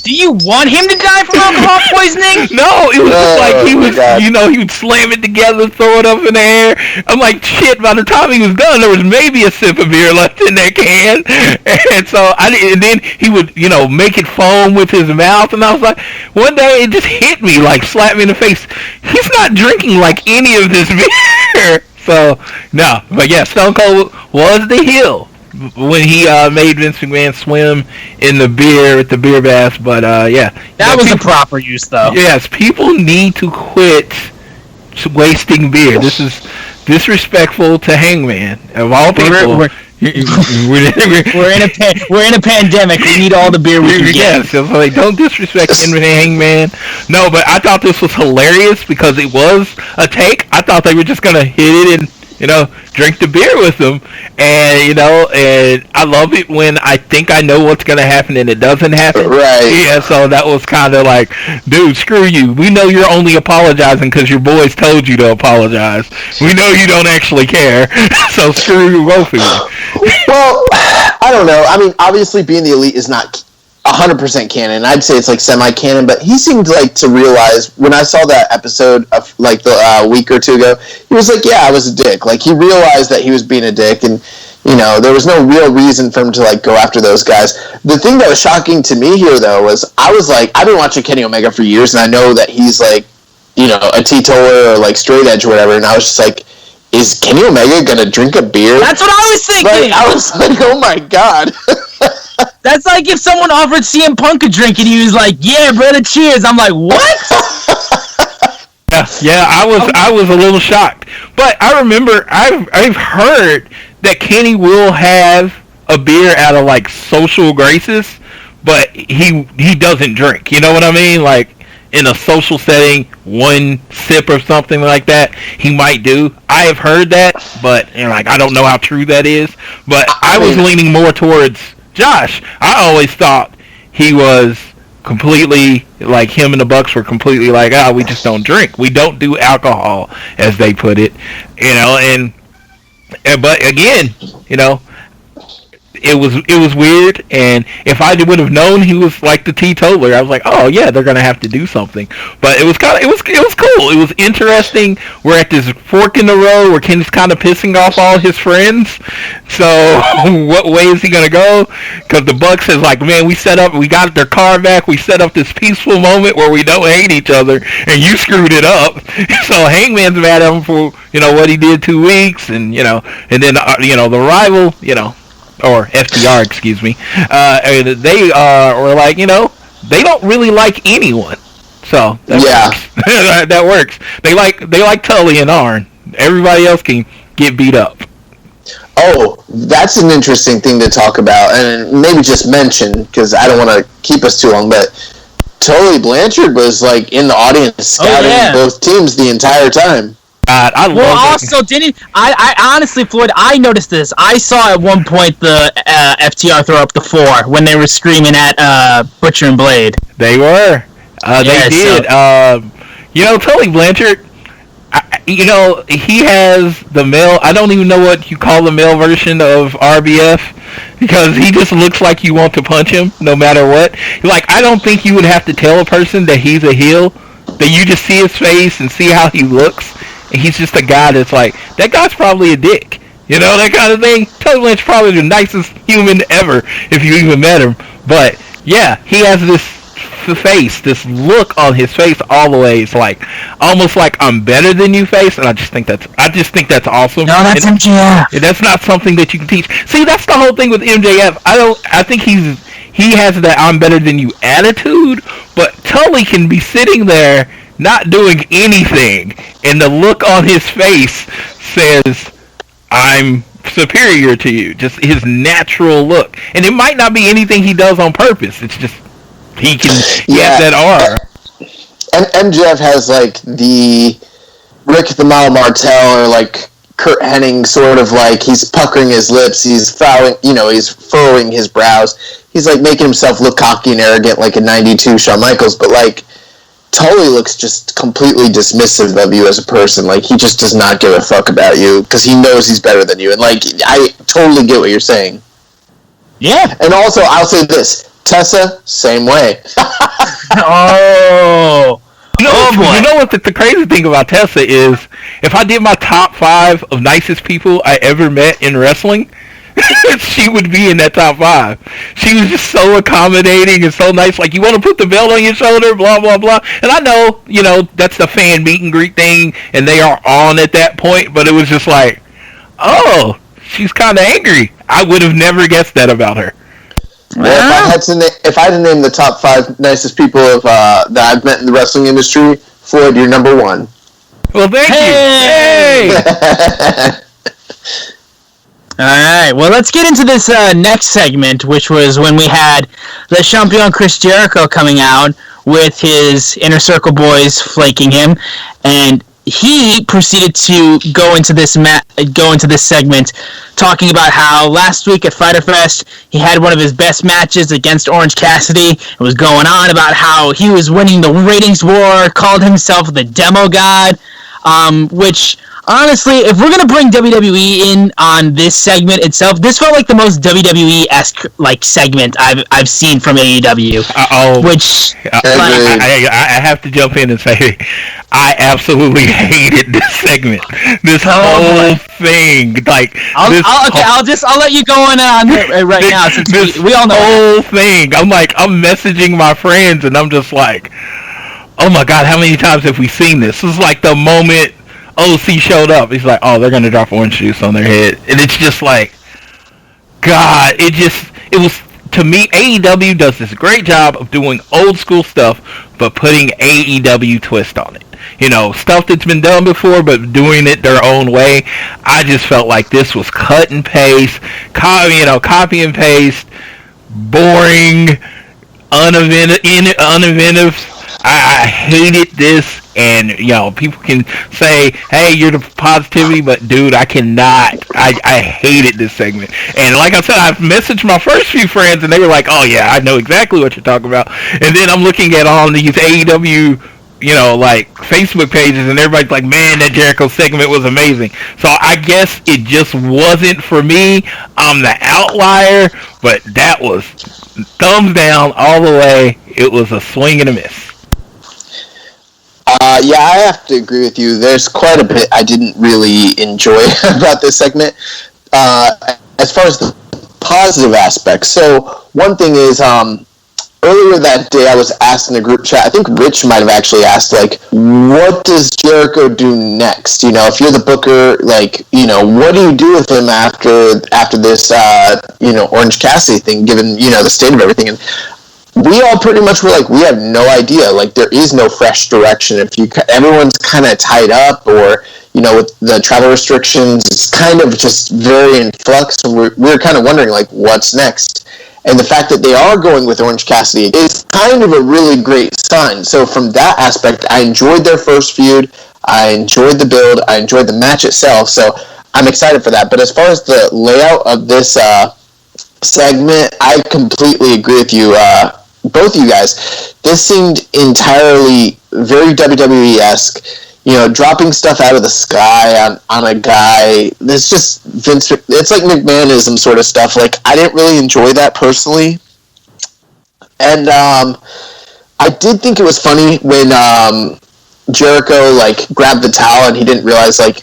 Do you want him to die from alcohol poisoning? No, it was just like he was, he would slam it together, throw it up in the air. I'm like, shit, by the time he was done, there was maybe a sip of beer left in that can. And so, and then he would, make it foam with his mouth. And I was like, one day it just hit me, like, slapped me in the face. He's not drinking, like, any of this beer. So, no. But yeah, Stone Cold was the heel when he made Vince McMahon swim in the beer at the beer bath. But yeah, that was the proper use, though. Yes, people need to quit wasting beer. This is disrespectful to Hangman of all people. We're in a pandemic. We need all the beer we can get. Yes, so like, don't disrespect Hangman. No, but I thought this was hilarious because it was a take. I thought they were just gonna hit it and drink the beer with them, and and I love it when I think I know what's gonna happen and it doesn't happen. Right. Yeah. So that was kind of like, dude, screw you. We know you're only apologizing because your boys told you to apologize. We know you don't actually care. So screw you both of you. Well, I don't know. I mean, obviously, being the Elite is not 100% canon. I'd say it's like semi-canon, but he seemed like to realize when I saw that episode of like the week or two ago, he was like, yeah, I was a dick. Like, he realized that he was being a dick, and there was no real reason for him to like go after those guys. The thing that was shocking to me here, though, was I was like, I've been watching Kenny Omega for years, and I know that he's like, a teetotaler or like straight edge or whatever, and I was just like, is Kenny Omega gonna drink a beer? That's what I was thinking. Like, I was like, oh my god. That's like if someone offered CM Punk a drink and he was like, yeah, brother, cheers. I'm like, what? Yeah, I was a little shocked. But I remember, I've heard that Kenny will have a beer out of, like, social graces, but he doesn't drink. You know what I mean? Like, in a social setting, one sip or something like that, he might do. I have heard that, but, I don't know how true that is. But I was leaning more towards Josh. I always thought he was completely, like, him and the Bucks were completely like, we just don't drink. We don't do alcohol, as they put it. But again, it was weird, and if I would have known he was like the teetotaler, I was like, oh yeah, they're gonna have to do something. But it was cool. It was interesting. We're at this fork in the road where Ken's kind of pissing off all his friends. So what way is he gonna go? Because the Bucks is like, man, we got their car back. We set up this peaceful moment where we don't hate each other, and you screwed it up. So Hangman's mad at him for what he did 2 weeks, and and then the rival, or FTR, excuse me, they were like, they don't really like anyone. So that works. That works. They like Tully and Arn. Everybody else can get beat up. Oh, that's an interesting thing to talk about, and maybe just mention, because I don't want to keep us too long, but Tully Blanchard was like in the audience scouting both teams the entire time. I honestly, Floyd, I noticed this. I saw at one point the FTR throw up the 4 when they were screaming at Butcher and Blade. They were. They did. So. Tully Blanchard, he has the male, I don't even know what you call the male version of RBF, because he just looks like you want to punch him no matter what. Like, I don't think you would have to tell a person that he's a heel, that you just see his face and see how he looks. And he's just a guy that's like, that guy's probably a dick. That kind of thing. Tully Blanchard's probably the nicest human ever, if you even met him. But, yeah, he has this face, this look on his face all the way. It's like, almost like I'm better than you face, and I just think that's awesome. No, that's MJF. And that's not something that you can teach. See, that's the whole thing with MJF. I think he has that I'm better than you attitude, but Tully can be sitting there not doing anything, and the look on his face says, I'm superior to you. Just his natural look. And it might not be anything he does on purpose. It's just he has that aura. And MJF has like the Rick the Model Martel or like Kurt Hennig sort of like he's puckering his lips, he's he's furrowing his brows. He's like making himself look cocky and arrogant like a 92 Shawn Michaels, but like Tully looks just completely dismissive of you as a person. Like, he just does not give a fuck about you because he knows he's better than you. And, like, I totally get what you're saying. Yeah. And also, I'll say this. Tessa, same way. Oh. Boy. You know what the crazy thing about Tessa is? If I did my top 5 of nicest people I ever met in wrestling, she would be in that top 5. She was just so accommodating and so nice. Like, you want to put the belt on your shoulder, blah, blah, blah. And I know, that's the fan meet and greet thing, and they are on at that point, but it was just like, oh, she's kind of angry. I would have never guessed that about her. Well, if I had to name the top 5 nicest people that I've met in the wrestling industry, Floyd, you're number 1. Well, thank you. Hey! All right, well, let's get into this next segment, which was when we had the champion Chris Jericho coming out with his Inner Circle boys flaking him, and he proceeded to go into this segment talking about how last week at Fyter Fest he had one of his best matches against Orange Cassidy. It was going on about how he was winning the ratings war, called himself the Demo God, which... Honestly, if we're gonna bring WWE in on this segment itself, this felt like the most WWE-esque segment I've seen from AEW. Which I have to jump in and say I absolutely hated this segment. This whole thing, I'll let you go on right now since we all know whole thing. I'm messaging my friends and I'm just like, oh my god, how many times have we seen this? This is like the moment OC showed up. He's like, oh, they're going to drop orange juice on their head. And it's just like, God, it was, to me, AEW does this great job of doing old school stuff, but putting AEW twist on it. Stuff that's been done before, but doing it their own way. I just felt like this was cut and paste, copy and paste, boring, uninventive. I hated this. And, people can say, hey, you're the positivity, but, dude, I cannot. I hated this segment. And like I said, I've messaged my first few friends, and they were like, oh, yeah, I know exactly what you're talking about. And then I'm looking at all these AEW, Facebook pages, and everybody's like, man, that Jericho segment was amazing. So I guess it just wasn't for me. I'm the outlier, but that was thumbs down all the way. It was a swing and a miss. Yeah, I have to agree with you. There's quite a bit I didn't really enjoy about this segment. As far as the positive aspects, so one thing is, earlier that day I was asked in the group chat, I think Rich might have actually asked, what does Jericho do next? If you're the booker, what do you do with him after this, Orange Cassidy thing, given, the state of everything? And we all pretty much were like, we have no idea. There is no fresh direction. Everyone's kind of tied up, or with the travel restrictions, it's kind of just very in flux. And we're kind of wondering what's next. And the fact that they are going with Orange Cassidy is kind of a really great sign. So from that aspect, I enjoyed their first feud. I enjoyed the build. I enjoyed the match itself. So I'm excited for that. But as far as the layout of this segment, I completely agree with you. Both of you guys, this seemed entirely very WWE-esque, dropping stuff out of the sky on a guy. It's just Vince, it's like McMahonism sort of stuff. I didn't really enjoy that personally. And I did think it was funny when Jericho, grabbed the towel and he didn't realize, it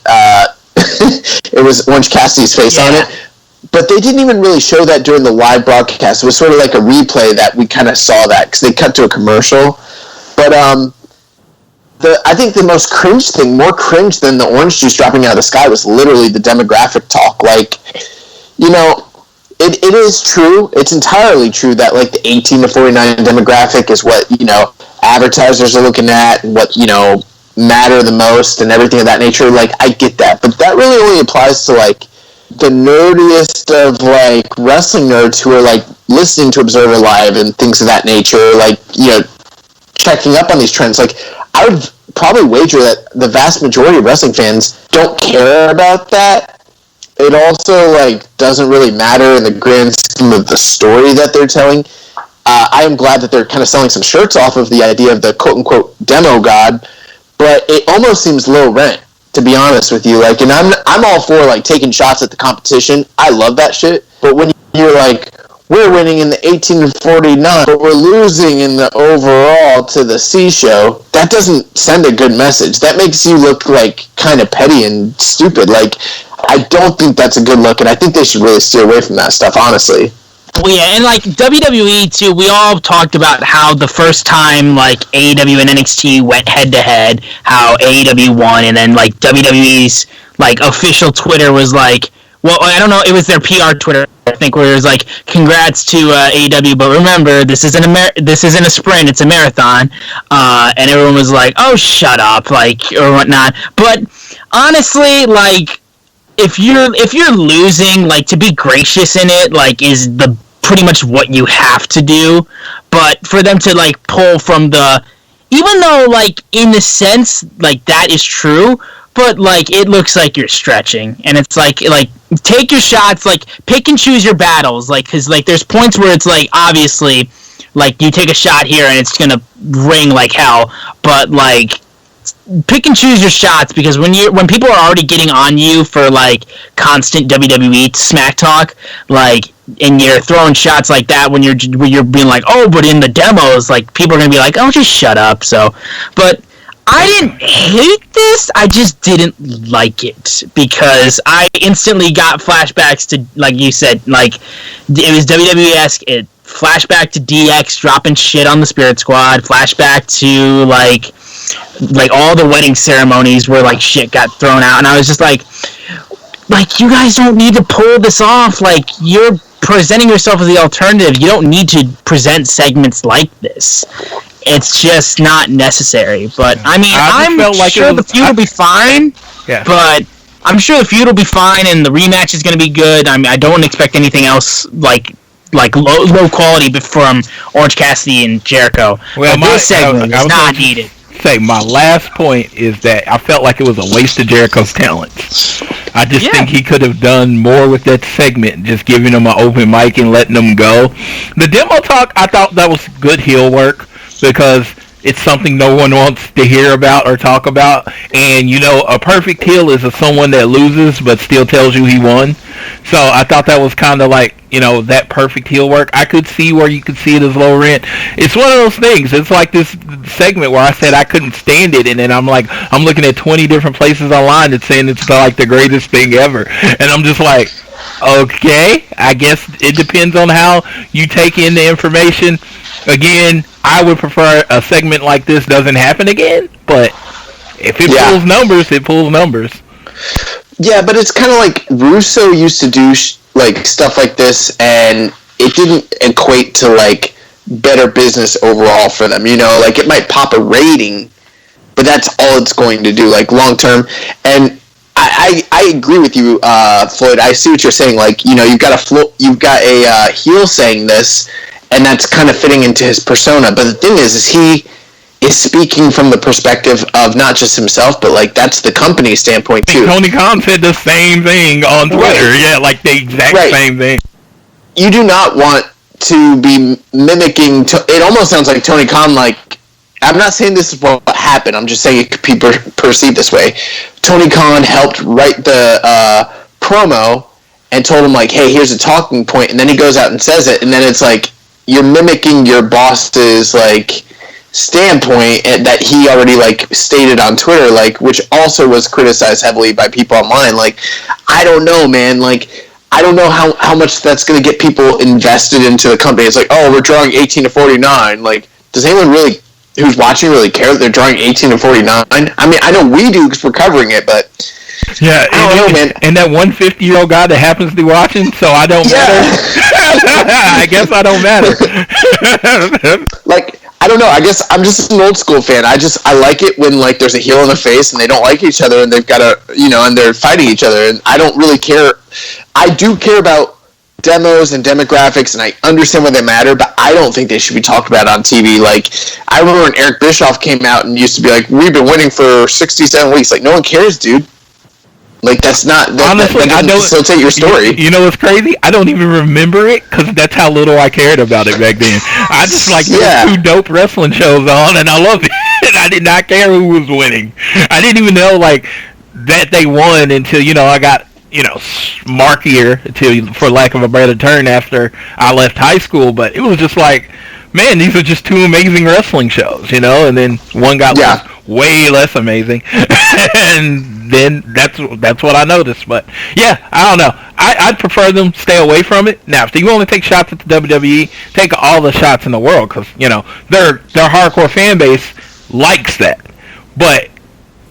was Orange Cassidy's face on it. But they didn't even really show that during the live broadcast. It was sort of like a replay that we kind of saw that because they cut to a commercial. But I think the most cringe thing, more cringe than the orange juice dropping out of the sky, was literally the demographic talk. It is true. It's entirely true that the 18 to 49 demographic is what advertisers are looking at and what, matter the most and everything of that nature. Like, I get that. But that really only applies to, like, the nerdiest of, like, wrestling nerds who are, like, listening to Observer Live and things of that nature, like, checking up on these trends. Like, I would probably wager that the vast majority of wrestling fans don't care about that. It also, like, doesn't really matter in the grand scheme of the story that they're telling. I am glad that they're kind of selling some shirts off of the idea of the quote-unquote demo god, but it almost seems low rent, to be honest with you. Like, and I'm all for, like, taking shots at the competition. I love that shit. But when you're like, we're winning in the 1849, but we're losing in the overall to the C show, that doesn't send a good message. That makes you look like kind of petty and stupid. Like, I don't think that's a good look, and I think they should really steer away from that stuff, honestly. Well, yeah, and, like, WWE, too, we all talked about how the first time, like, AEW and NXT went head-to-head, how AEW won, and then, like, WWE's, like, official Twitter was like, well, I don't know, it was their PR Twitter, I think, where it was like, congrats to AEW, but remember, this isn't a sprint, it's a marathon, and everyone was like, oh, shut up, like, or whatnot, but, honestly, like, if you're losing, like, to be gracious in it, like, is the pretty much what you have to do. But for them to, like, pull from even though, like, in a sense, like, that is true, but, like, it looks like you're stretching. And it's like, take your shots, like, pick and choose your battles, like, because, like, there's points where it's, like, obviously, like, you take a shot here and it's gonna ring like hell, but, like, pick and choose your shots, because when people are already getting on you for, like, constant WWE smack talk, like, and you're throwing shots like that when you're being like, oh, but in the demos, like, people are gonna be like, oh, just shut up. So, but I didn't hate this, I just didn't like it, because I instantly got flashbacks to, like you said, like, it was WWE-esque. It flashback to DX dropping shit on the Spirit Squad, flashback to, like all the wedding ceremonies where, like, shit got thrown out, and I was just like, you guys don't need to pull this off. Like, you're presenting yourself as the alternative. You don't need to present segments like this. It's just not necessary. But, I mean, I'm sure the feud will be fine, but I'm sure the feud will be fine, and the rematch is going to be good. I mean, I don't expect anything else, like low quality from Orange Cassidy and Jericho. Well, this segment is not needed. My last point is that I felt like it was a waste of Jericho's talents. I just think he could have done more with that segment, just giving him an open mic and letting him go. The demo talk, I thought that was good heel work, because it's something no one wants to hear about or talk about. And, a perfect heel is someone that loses but still tells you he won. So I thought that was kind of like, that perfect heel work. I could see where you could see it as low rent. It's one of those things. It's like this segment where I said I couldn't stand it, and then I'm looking at 20 different places online that's saying it's like the greatest thing ever. And I'm just like, okay, I guess it depends on how you take in the information. Again, I would prefer a segment like this doesn't happen again, but if it pulls numbers, it pulls numbers. Yeah, but it's kind of like Russo used to do like stuff like this, and it didn't equate to, like, better business overall for them. Like, it might pop a rating, but that's all it's going to do, like, long term. And I agree with you, Floyd. I see what you're saying. Like, you've got a heel saying this, and that's kind of fitting into his persona. But the thing is he is speaking from the perspective of not just himself, but, like, that's the company standpoint too. Tony Khan said the same thing on Twitter. Right. Yeah, like the exact same thing. You do not want to be mimicking. It almost sounds like Tony Khan. Like, I'm not saying this is what happened. I'm just saying it could be perceived this way. Tony Khan helped write the promo and told him, like, hey, here's a talking point, and then he goes out and says it, and then it's like you're mimicking your boss's, like, standpoint that he already, like, stated on Twitter, like, which also was criticized heavily by people online. Like, I don't know, man. Like, I don't know how much that's going to get people invested into the company. It's like, oh, we're drawing 18-49. Like, does anyone really who's watching really care that they're drawing 18-49? I mean, I know we do because we're covering it, but yeah, I don't know, man. And that 150-year-old guy that happens to be watching, so I don't matter. I guess I don't matter. Like, I don't know. I guess I'm just an old school fan. I like it when like there's a heel and a face and they don't like each other and they've got and they're fighting each other. And I don't really care. I do care about demos and demographics, and I understand why they matter, but I don't think they should be talked about on TV. Like, I remember when Eric Bischoff came out and used to be like, we've been winning for 67 weeks. Like, no one cares, dude. Like, that's not... Honestly, that doesn't facilitate your story. You know what's crazy? I don't even remember it, because that's how little I cared about it back then. I just like two dope wrestling shows on, and I loved it. And I did not care who was winning. I didn't even know, like, that they won until, I got... smarkier, for lack of a better term, after I left high school. But it was just like, man, these are just two amazing wrestling shows, and then one got way less amazing, and then that's what I noticed. But yeah, I don't know. I'd prefer them stay away from it. Now, if you only take shots at the WWE, take all the shots in the world, because their hardcore fan base likes that. But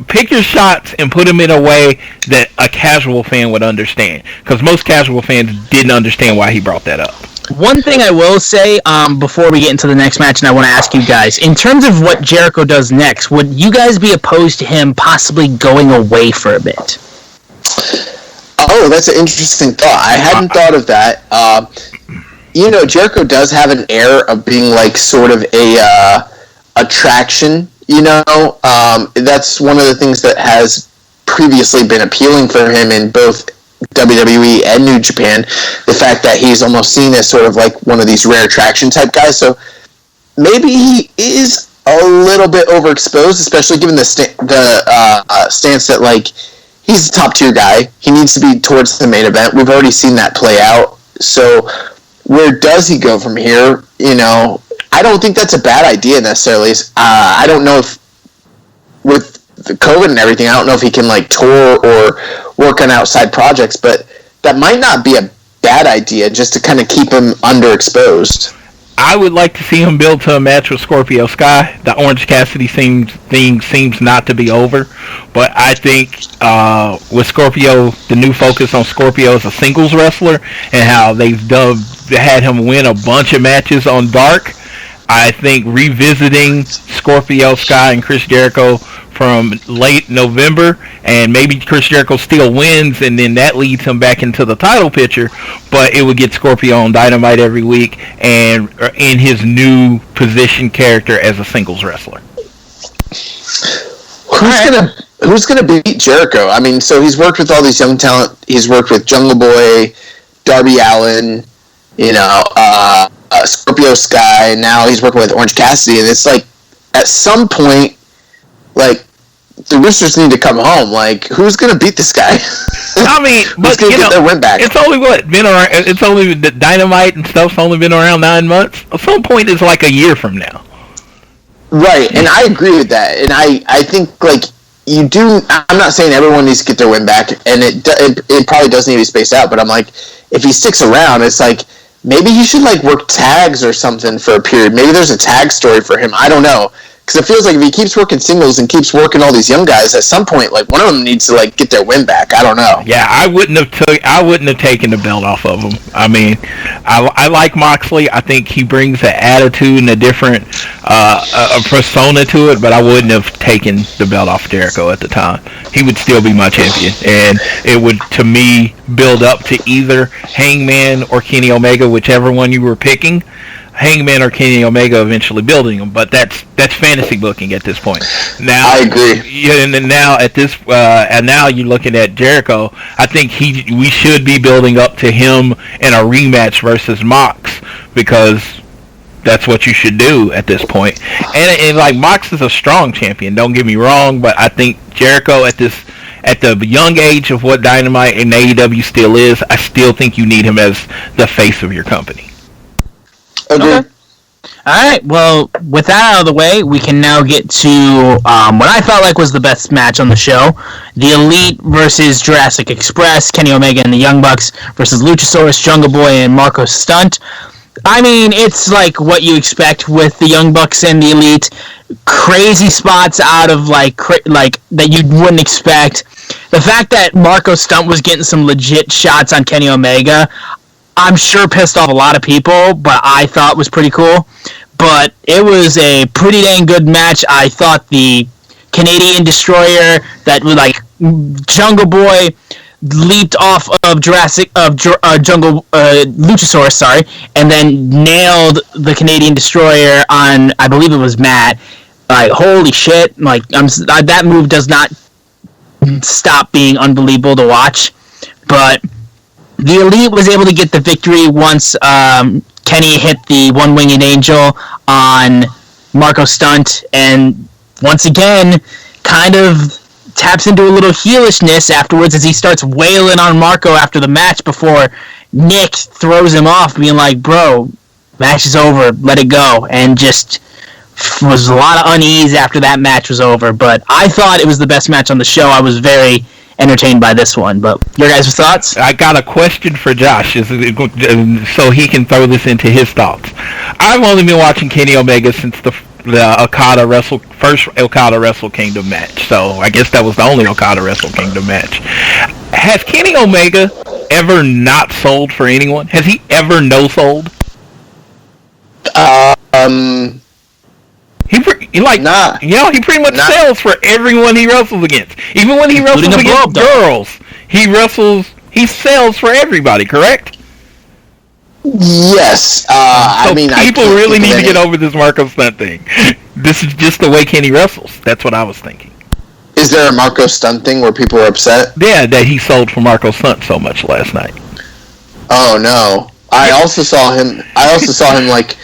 pick your shots and put them in a way that a casual fan would understand, because most casual fans didn't understand why he brought that up. One thing I will say before we get into the next match, and I want to ask you guys, in terms of what Jericho does next, would you guys be opposed to him possibly going away for a bit? Oh, that's an interesting thought. I hadn't thought of that. Jericho does have an air of being like sort of a attraction. That's one of the things that has previously been appealing for him in both WWE and New Japan. The fact that he's almost seen as sort of like one of these rare attraction type guys. So maybe he is a little bit overexposed, especially given the stance that like he's a top tier guy. He needs to be towards the main event. We've already seen that play out. So where does he go from here? I don't think that's a bad idea necessarily. I don't know if with the COVID and everything, I don't know if he can like tour or work on outside projects, but that might not be a bad idea just to kind of keep him underexposed. I would like to see him build to a match with Scorpio Sky. The Orange Cassidy thing seems not to be over, but I think with Scorpio, the new focus on Scorpio as a singles wrestler and how they've had him win a bunch of matches on Dark, I think revisiting Scorpio Sky and Chris Jericho from late November, and maybe Chris Jericho still wins, and then that leads him back into the title picture, but it would get Scorpio on Dynamite every week and in his new position character as a singles wrestler. Who's gonna beat Jericho? I mean, so he's worked with all these young talent. He's worked with Jungle Boy, Darby Allin, Scorpio Sky, and now he's working with Orange Cassidy, and it's like at some point, like the Roosters need to come home. Like, who's gonna beat this guy? I mean, but get their win back? It's only been around. It's only the Dynamite and stuff's only been around 9 months. At some point, it's like a year from now. Right, and I agree with that, and I think like you do. I'm not saying everyone needs to get their win back, and it probably does need to be spaced out. But I'm like, if he sticks around, it's like maybe he should like work tags or something for a period. Maybe there's a tag story for him. I don't know. Because it feels like if he keeps working singles and keeps working all these young guys, at some point, like one of them needs to like get their win back. I don't know. Yeah, I wouldn't have taken the belt off of him. I mean, I like Moxley. I think he brings an attitude and a different a persona to it. But I wouldn't have taken the belt off Jericho at the time. He would still be my champion, and it would, to me, build up to either Hangman or Kenny Omega, whichever one you were picking. Hangman or Kenny Omega eventually building them, but that's fantasy booking at this point. Now I agree. Yeah, and then now at this, and now you're looking at Jericho. I think we should be building up to him in a rematch versus Mox, because that's what you should do at this point. And like Mox is a strong champion. Don't get me wrong, but I think Jericho at the young age of what Dynamite and AEW still is, I still think you need him as the face of your company. Okay. All right. Well, with that out of the way, we can now get to what I felt like was the best match on the show: the Elite versus Jurassic Express, Kenny Omega and the Young Bucks versus Luchasaurus, Jungle Boy, and Marco Stunt. I mean, it's like what you expect with the Young Bucks and the Elite. Crazy spots out of like that you wouldn't expect. The fact that Marco Stunt was getting some legit shots on Kenny Omega, I'm sure pissed off a lot of people, but I thought was pretty cool. but it was a pretty dang good match. I thought the Canadian Destroyer that was like Jungle Boy leaped off of Jungle Luchasaurus, sorry, and then nailed the Canadian Destroyer on, I believe it was Matt. Like, holy shit! Like, that move does not stop being unbelievable to watch. But the Elite was able to get the victory once Kenny hit the One-Winged Angel on Marco Stunt, and once again, kind of taps into a little heelishness afterwards as he starts wailing on Marco after the match before Nick throws him off, being like, bro, match is over, let it go, and just was a lot of unease after that match was over. But I thought it was the best match on the show. I was very entertained by this one. But your guys' thoughts? I got a question for Josh, so he can throw this into his thoughts. I've only been watching Kenny Omega since the first Okada Wrestle Kingdom match, so I guess that was the only Okada Wrestle Kingdom match. Has Kenny Omega ever not sold for anyone? Has he ever no-sold? He pretty much sells for everyone he wrestles against. Even when he wrestles against girls, he sells for everybody, correct? Yes. People really need to get over this Marco Stunt thing. This is just the way Kenny wrestles. That's what I was thinking. Is there a Marco Stunt thing where people are upset? Yeah, that he sold for Marco Stunt so much last night. Oh no. I also saw him like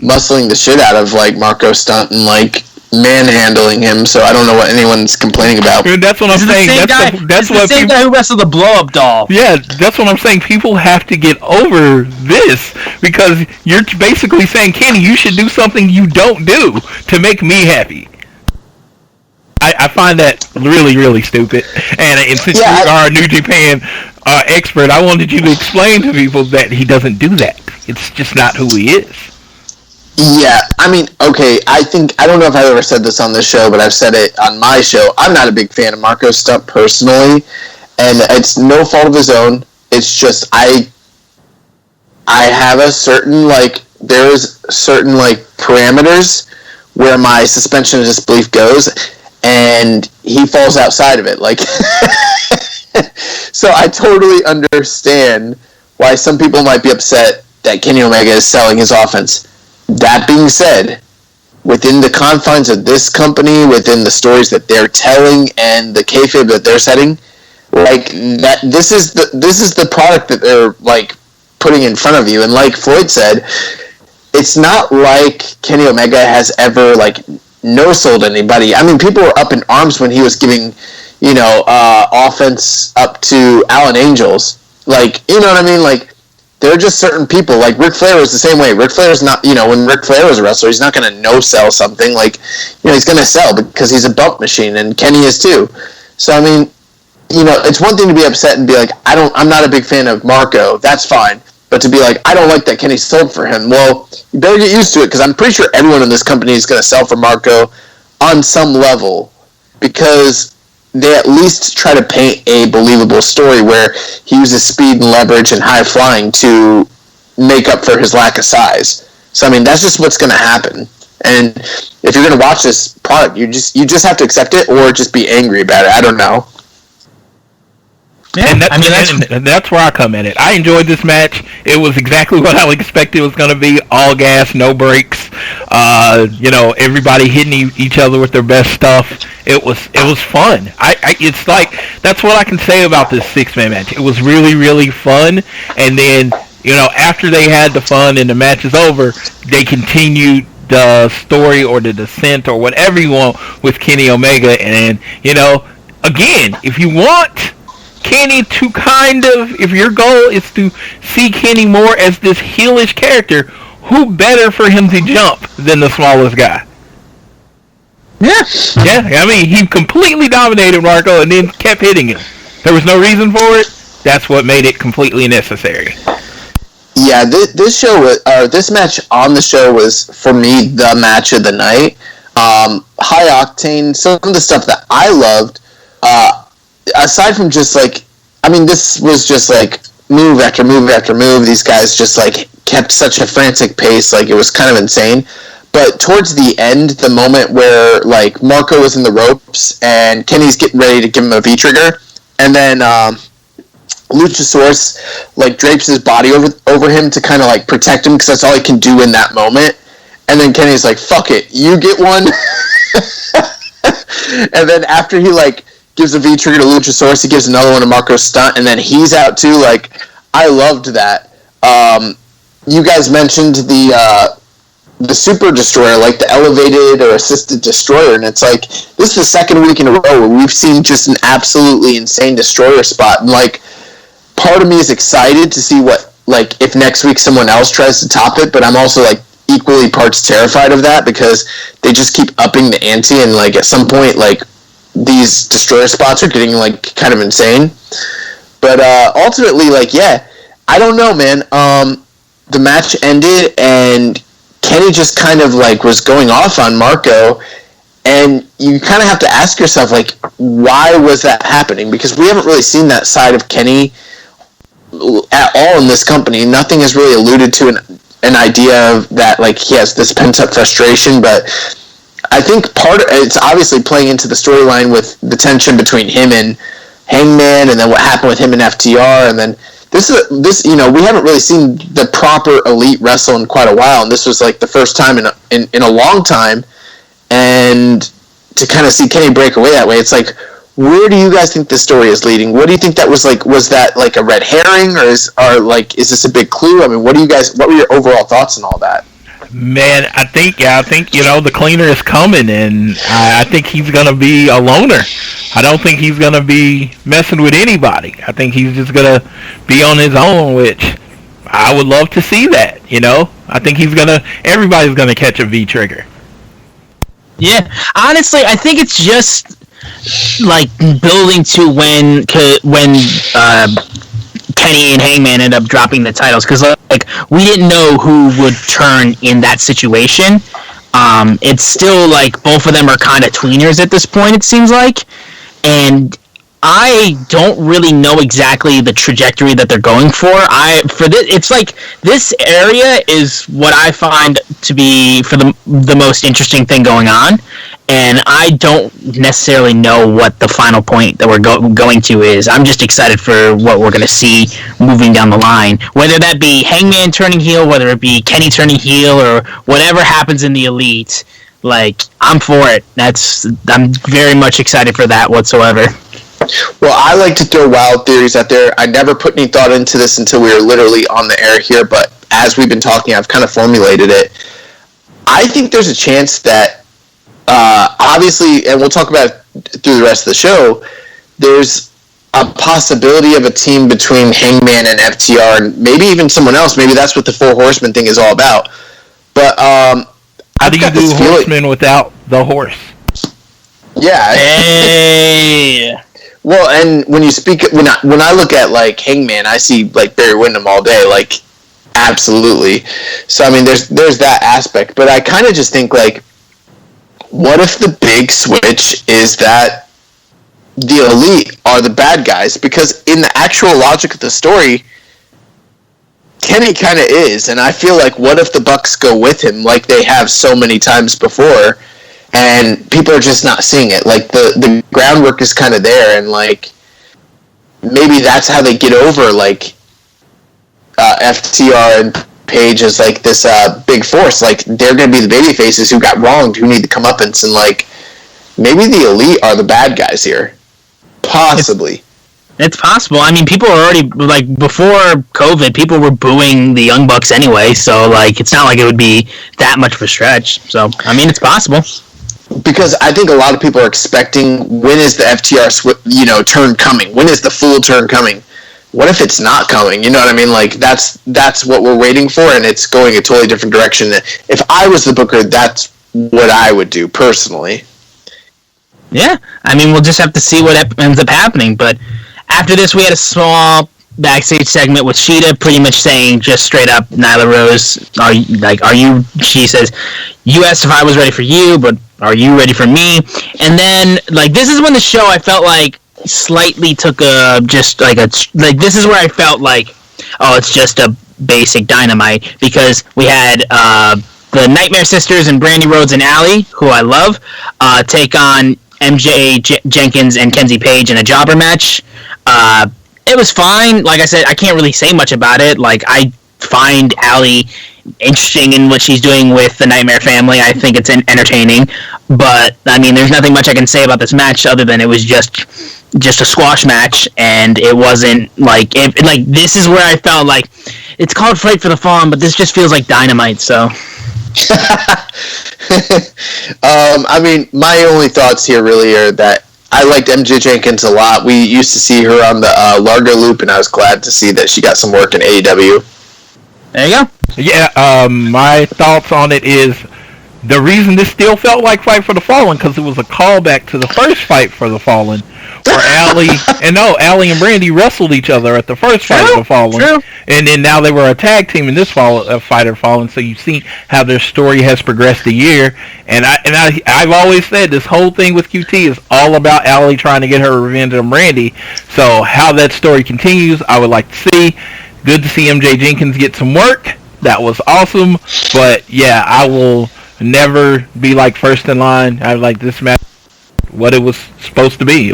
muscling the shit out of like Marco Stunt and like manhandling him, so I don't know what anyone's complaining about. That's what I'm saying. That's the same guy who wrestled the blow-up doll. Yeah, that's what I'm saying. People have to get over this because you're basically saying, Kenny, you should do something you don't do to make me happy. I find that really, really stupid. And since you are a New Japan expert, I wanted you to explain to people that he doesn't do that. It's just not who he is. Yeah, I mean, okay, I don't know if I've ever said this on this show, but I've said it on my show. I'm not a big fan of Marco Stunt personally, and it's no fault of his own. It's just I have a certain, like, there's certain, like, parameters where my suspension of disbelief goes, and he falls outside of it. Like, so I totally understand why some people might be upset that Kenny Omega is selling his offense. That being said, within the confines of this company, within the stories that they're telling and the kayfabe that they're setting, like that, this is the product that they're like putting in front of you. And like Floyd said, it's not like Kenny Omega has ever like no-sold anybody. I mean, people were up in arms when he was giving, offense up to Alan Angels. Like, you know what I mean? Like, there are just certain people, like Ric Flair was the same way. Ric Flair is not, when Ric Flair was a wrestler, he's not going to no-sell something. Like, he's going to sell because he's a bump machine, and Kenny is too. So, I mean, it's one thing to be upset and be like, I'm not a big fan of Marco. That's fine. But to be like, I don't like that Kenny sold for him. Well, you better get used to it because I'm pretty sure everyone in this company is going to sell for Marco on some level because they at least try to paint a believable story where he uses speed and leverage and high flying to make up for his lack of size. So, I mean, that's just what's going to happen. And if you're going to watch this product, you just have to accept it or just be angry about it. I don't know. Yeah, and that's where I come at it. I enjoyed this match. It was exactly what I expected it was going to be. All gas, no brakes. Everybody hitting each other with their best stuff. It was fun. It's like, that's what I can say about this 6-man match. It was really, really fun. And then, after they had the fun and the match is over, they continued the story or the descent or whatever you want with Kenny Omega. And, again, if you want Kenny to if your goal is to see Kenny more as this heelish character, who better for him to jump than the smallest guy? Yeah. Yeah, I mean, he completely dominated Marco and then kept hitting him. There was no reason for it. That's what made it completely necessary. Yeah, this match on the show was, for me, the match of the night. High octane, some of the stuff that I loved, aside from just like, I mean, this was just like move after move after move. These guys just like kept such a frantic pace, like it was kind of insane. But towards the end, the moment where like Marco was in the ropes and Kenny's getting ready to give him a V-trigger, and then Luchasaurus like drapes his body over him to kind of like protect him because that's all he can do in that moment. And then Kenny's like, "Fuck it, you get one." And then after he like gives a V-trigger to Luchasaurus, he gives another one to Marco Stunt, and then he's out too. Like, I loved that. You guys mentioned the Super Destroyer, like the elevated or assisted destroyer, and it's like this is the second week in a row where we've seen just an absolutely insane destroyer spot, and like part of me is excited to see what, like, if next week someone else tries to top it, but I'm also like equally parts terrified of that because they just keep upping the ante, and like at some point like these destroyer spots are getting like kind of insane. But ultimately, like, yeah, I don't know, man. The match ended and Kenny just kind of like was going off on Marco, and you kind of have to ask yourself, like, why was that happening? Because we haven't really seen that side of Kenny at all in this company. Nothing has really alluded to an idea of that, like, he has this pent-up frustration, but I think it's obviously playing into the storyline with the tension between him and Hangman, and then what happened with him and FTR, and then this you know, we haven't really seen the proper elite wrestle in quite a while, and this was like the first time in a long time, and to kind of see Kenny break away that way, it's like, where do you guys think this story is leading? What do you think that was like? Was that like a red herring, or is this a big clue? I mean, what were your overall thoughts on all that? Man, I think you know, the cleaner is coming, and I think he's gonna be a loner. I don't think he's gonna be messing with anybody. I think he's just gonna be on his own, which I would love to see that. You know, I think everybody's gonna catch a V trigger. Yeah, honestly, I think it's just like building to when Kenny and Hangman end up dropping the titles, because like we didn't know who would turn in that situation. It's still like both of them are kind of tweeners at this point, it seems like, and I don't really know exactly the trajectory that they're going for. It's like this area is what I find to be for the most interesting thing going on, and I don't necessarily know what the final point that we're going to is. I'm just excited for what we're going to see moving down the line, whether that be Hangman turning heel, whether it be Kenny turning heel, or whatever happens in the Elite. Like, I'm for it. I'm very much excited for that whatsoever. Well, I like to throw wild theories out there. I never put any thought into this until we were literally on the air here, but as we've been talking, I've kind of formulated it. I think there's a chance that, obviously, and we'll talk about it through the rest of the show, there's a possibility of a team between Hangman and FTR, and maybe even someone else. Maybe that's what the Four Horsemen thing is all about. But how do you do Horsemen without the horse? Yeah. Hey. Well, and when I look at like Hangman, I see like Barry Windham all day, like, absolutely. So I mean, there's that aspect, but I kind of just think, like, what if the big switch is that the Elite are the bad guys? Because in the actual logic of the story, Kenny kind of is, and I feel like what if the Bucks go with him like they have so many times before? And people are just not seeing it. Like, the groundwork is kind of there, and, like, maybe that's how they get over, like, FTR and Page as, like, this big force. Like, they're going to be the baby faces who got wronged, who need the comeuppance, and, like, maybe the Elite are the bad guys here. Possibly. It's possible. I mean, people are already, like, before COVID, people were booing the Young Bucks anyway, so, like, it's not like it would be that much of a stretch. So, I mean, it's possible. Because I think a lot of people are expecting, when is the FTR turn coming? When is the full turn coming? What if it's not coming? You know what I mean? Like, that's what we're waiting for, and it's going a totally different direction. If I was the booker, that's what I would do personally. Yeah, I mean, we'll just have to see what ends up happening. But after this, we had a small backstage segment with Sheeta pretty much saying just straight up, Nyla Rose, she says, you asked if I was ready for you, but are you ready for me? And then, like, this is when the show, I felt like, slightly took this is where I felt like, oh, it's just a basic Dynamite, because we had the Nightmare Sisters and Brandy Rhodes and Allie, who I love, take on Jenkins and Kenzie Page in a jobber match. It was fine. Like I said, I can't really say much about it. Like, I find Allie interesting in what she's doing with the Nightmare family. I think it's entertaining. But, I mean, there's nothing much I can say about this match other than it was just a squash match, and it wasn't, like, this is where I felt like, it's called Fight for the Fallen, but this just feels like Dynamite, so... I mean, my only thoughts here really are that I liked MJ Jenkins a lot. We used to see her on the Largo Loop, and I was glad to see that she got some work in AEW. There you go. Yeah, my thoughts on it is the reason this still felt like Fight for the Fallen because it was a callback to the first Fight for the Fallen, where Allie and Brandy wrestled each other at the first Fight for the Fallen, and then now they were a tag team in this Fight for the Fallen. So you see how their story has progressed a year, and I've always said this whole thing with QT is all about Allie trying to get her revenge on Brandy. So how that story continues, I would like to see. Good to see MJ Jenkins get some work. That was awesome, but yeah, I will never be like first in line. I like this match what it was supposed to be.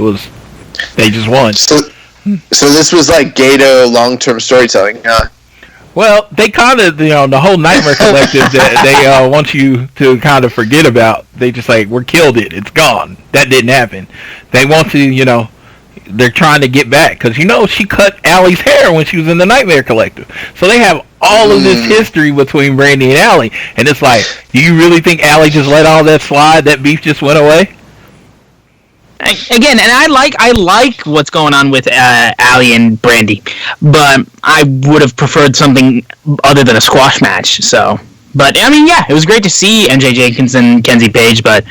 They just won. So this was like Gato long-term storytelling, huh? Well, they kind of, the whole Nightmare Collective that they want you to kind of forget about. They just like, we're killed it. It's gone. That didn't happen. They want to, they're trying to get back because she cut Allie's hair when she was in the Nightmare Collective. So they have all of this history between Brandy and Allie, and it's like, do you really think Allie just let all that slide? That beef just went away? Again, and I like what's going on with Allie and Brandy, but I would have preferred something other than a squash match. So, but I mean, yeah, it was great to see MJ Jenkins and Kenzie Page, but.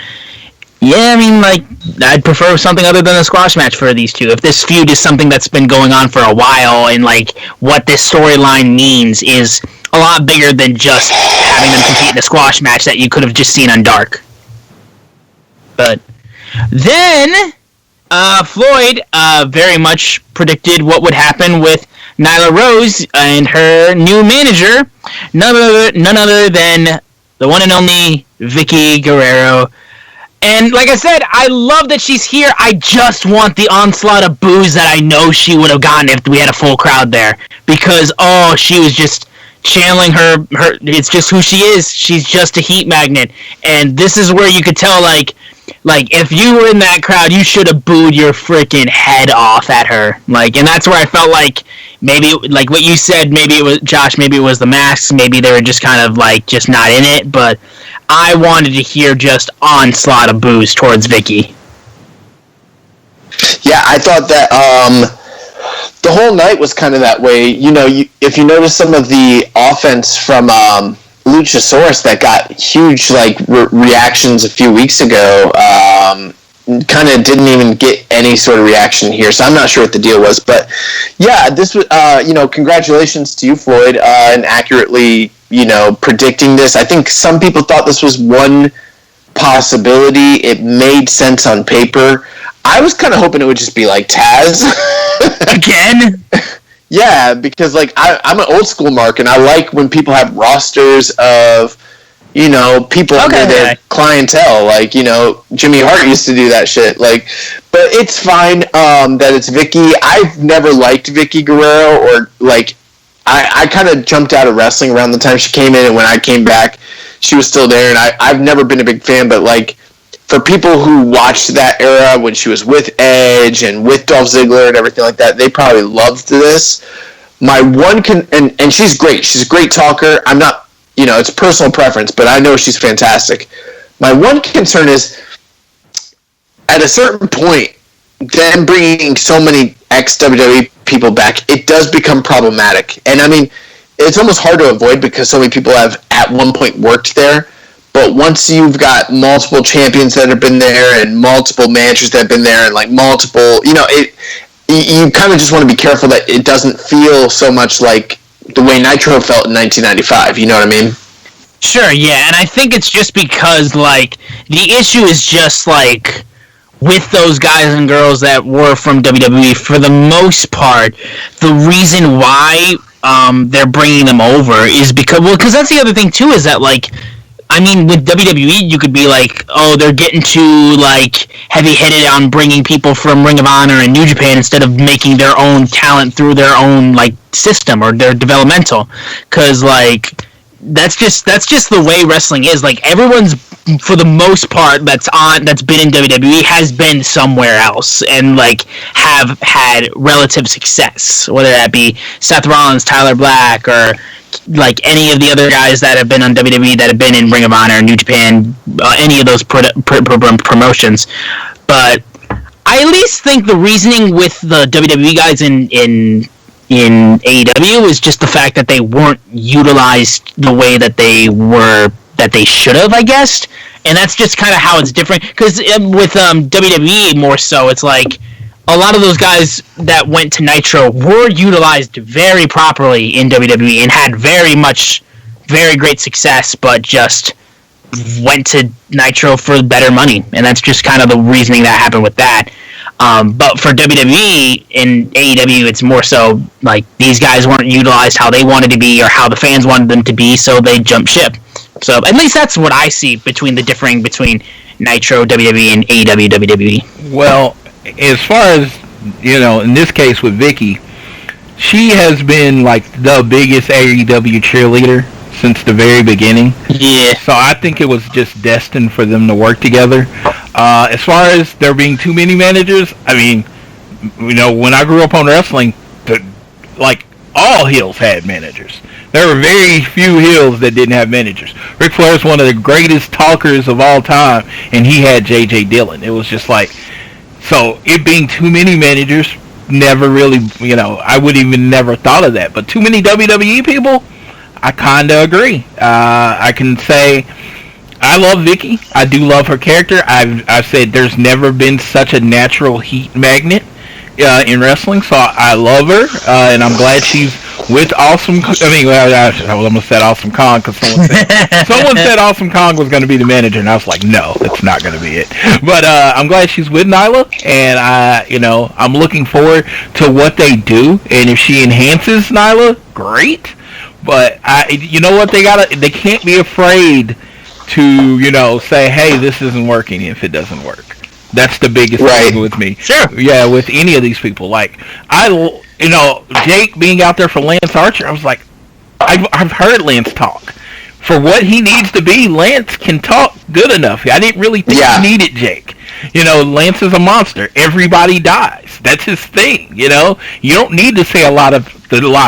Yeah, I mean, like, I'd prefer something other than a squash match for these two. If this feud is something that's been going on for a while and, like, what this storyline means is a lot bigger than just having them compete in a squash match that you could have just seen on Dark. But then, Floyd very much predicted what would happen with Nyla Rose and her new manager, none other than the one and only Vicky Guerrero. And like I said, I love that she's here. I just want the onslaught of boos that I know she would have gotten if we had a full crowd there. Because, she was just channeling her. It's just who she is. She's just a heat magnet. And this is where you could tell, like if you were in that crowd, you should have booed your freaking head off at her. Like, and that's where I felt like maybe, like what you said, maybe it was, Josh, maybe it was the masks. Maybe they were just kind of, like, just not in it. But I wanted to hear just onslaught of boos towards Vicky. Yeah, I thought that the whole night was kind of that way. If you notice some of the offense from Luchasaurus that got huge reactions a few weeks ago, kind of didn't even get any sort of reaction here. So I'm not sure what the deal was, but yeah, this was congratulations to you, Floyd, and accurately predicting this. I think some people thought this was one possibility. It made sense on paper. I was kind of hoping it would just be like Taz. Again? Yeah, because I'm an old school mark, and I like when people have rosters of people under their clientele. Jimmy Hart used to do that shit. But it's fine that it's Vicky. I've never liked Vicky Guerrero, or I kind of jumped out of wrestling around the time she came in, and when I came back, she was still there, and I've never been a big fan, but for people who watched that era when she was with Edge and with Dolph Ziggler and everything like that, they probably loved this. My one and she's great. She's a great talker. I'm not, it's personal preference, but I know she's fantastic. My one concern is, at a certain point, them bringing so many ex-WWE people back, it does become problematic. And I mean, it's almost hard to avoid because so many people have at one point worked there. But once you've got multiple champions that have been there and multiple managers that have been there and multiple, you kind of just want to be careful that it doesn't feel so much like the way Nitro felt in 1995. You know what I mean? Sure, yeah. And I think it's just because, the issue is just, with those guys and girls that were from WWE, for the most part, the reason why they're bringing them over is because that's the other thing too, is that I mean, with WWE, you could be like, oh, they're getting too, like, heavy-headed on bringing people from Ring of Honor and New Japan instead of making their own talent through their own, like, system or their developmental. Because, like, that's just the way wrestling is. Like, everyone's, for the most part, that's been in WWE has been somewhere else and, like, have had relative success. Whether that be Seth Rollins, Tyler Black, or like any of the other guys that have been on WWE that have been in Ring of Honor, New Japan, any of those promotions. But I at least think the reasoning with the WWE guys in AEW is just the fact that they weren't utilized the way that they should have, I guess. And that's just kind of how it's different. Because with WWE more so, it's like a lot of those guys that went to Nitro were utilized very properly in WWE and had very great success, but just went to Nitro for better money. And that's just kind of the reasoning that happened with that. But for WWE and AEW, it's more so like these guys weren't utilized how they wanted to be or how the fans wanted them to be, so they jumped ship. So at least that's what I see between Nitro, WWE, and AEW, WWE. Well, as far as, in this case with Vicky, she has been like the biggest AEW cheerleader since the very beginning. Yeah. So I think it was just destined for them to work together. As far as there being too many managers, I mean, when I grew up on wrestling, all heels had managers. There were very few heels that didn't have managers. Ric Flair is one of the greatest talkers of all time, and he had J.J. Dillon. It was just like, so it being too many managers, never really, I would even never thought of that. But too many WWE people, I kind of agree. I can say I love Vicky. I do love her character. I've said there's never been such a natural heat magnet in wrestling, so I love her, and I'm glad she's with Awesome. I almost said Awesome Kong because someone said Awesome Kong was going to be the manager, and I was like, no, that's not going to be it. But I'm glad she's with Nyla, and I'm looking forward to what they do, and if she enhances Nyla, great. But you know what, they can't be afraid to say, hey, this isn't working if it doesn't work. That's the biggest thing with me. Sure. Yeah, with any of these people. Like, Jake being out there for Lance Archer, I was like, I've heard Lance talk. For what he needs to be, Lance can talk good enough. I didn't really think he needed Jake. Lance is a monster. Everybody dies. That's his thing, You don't need to say a lot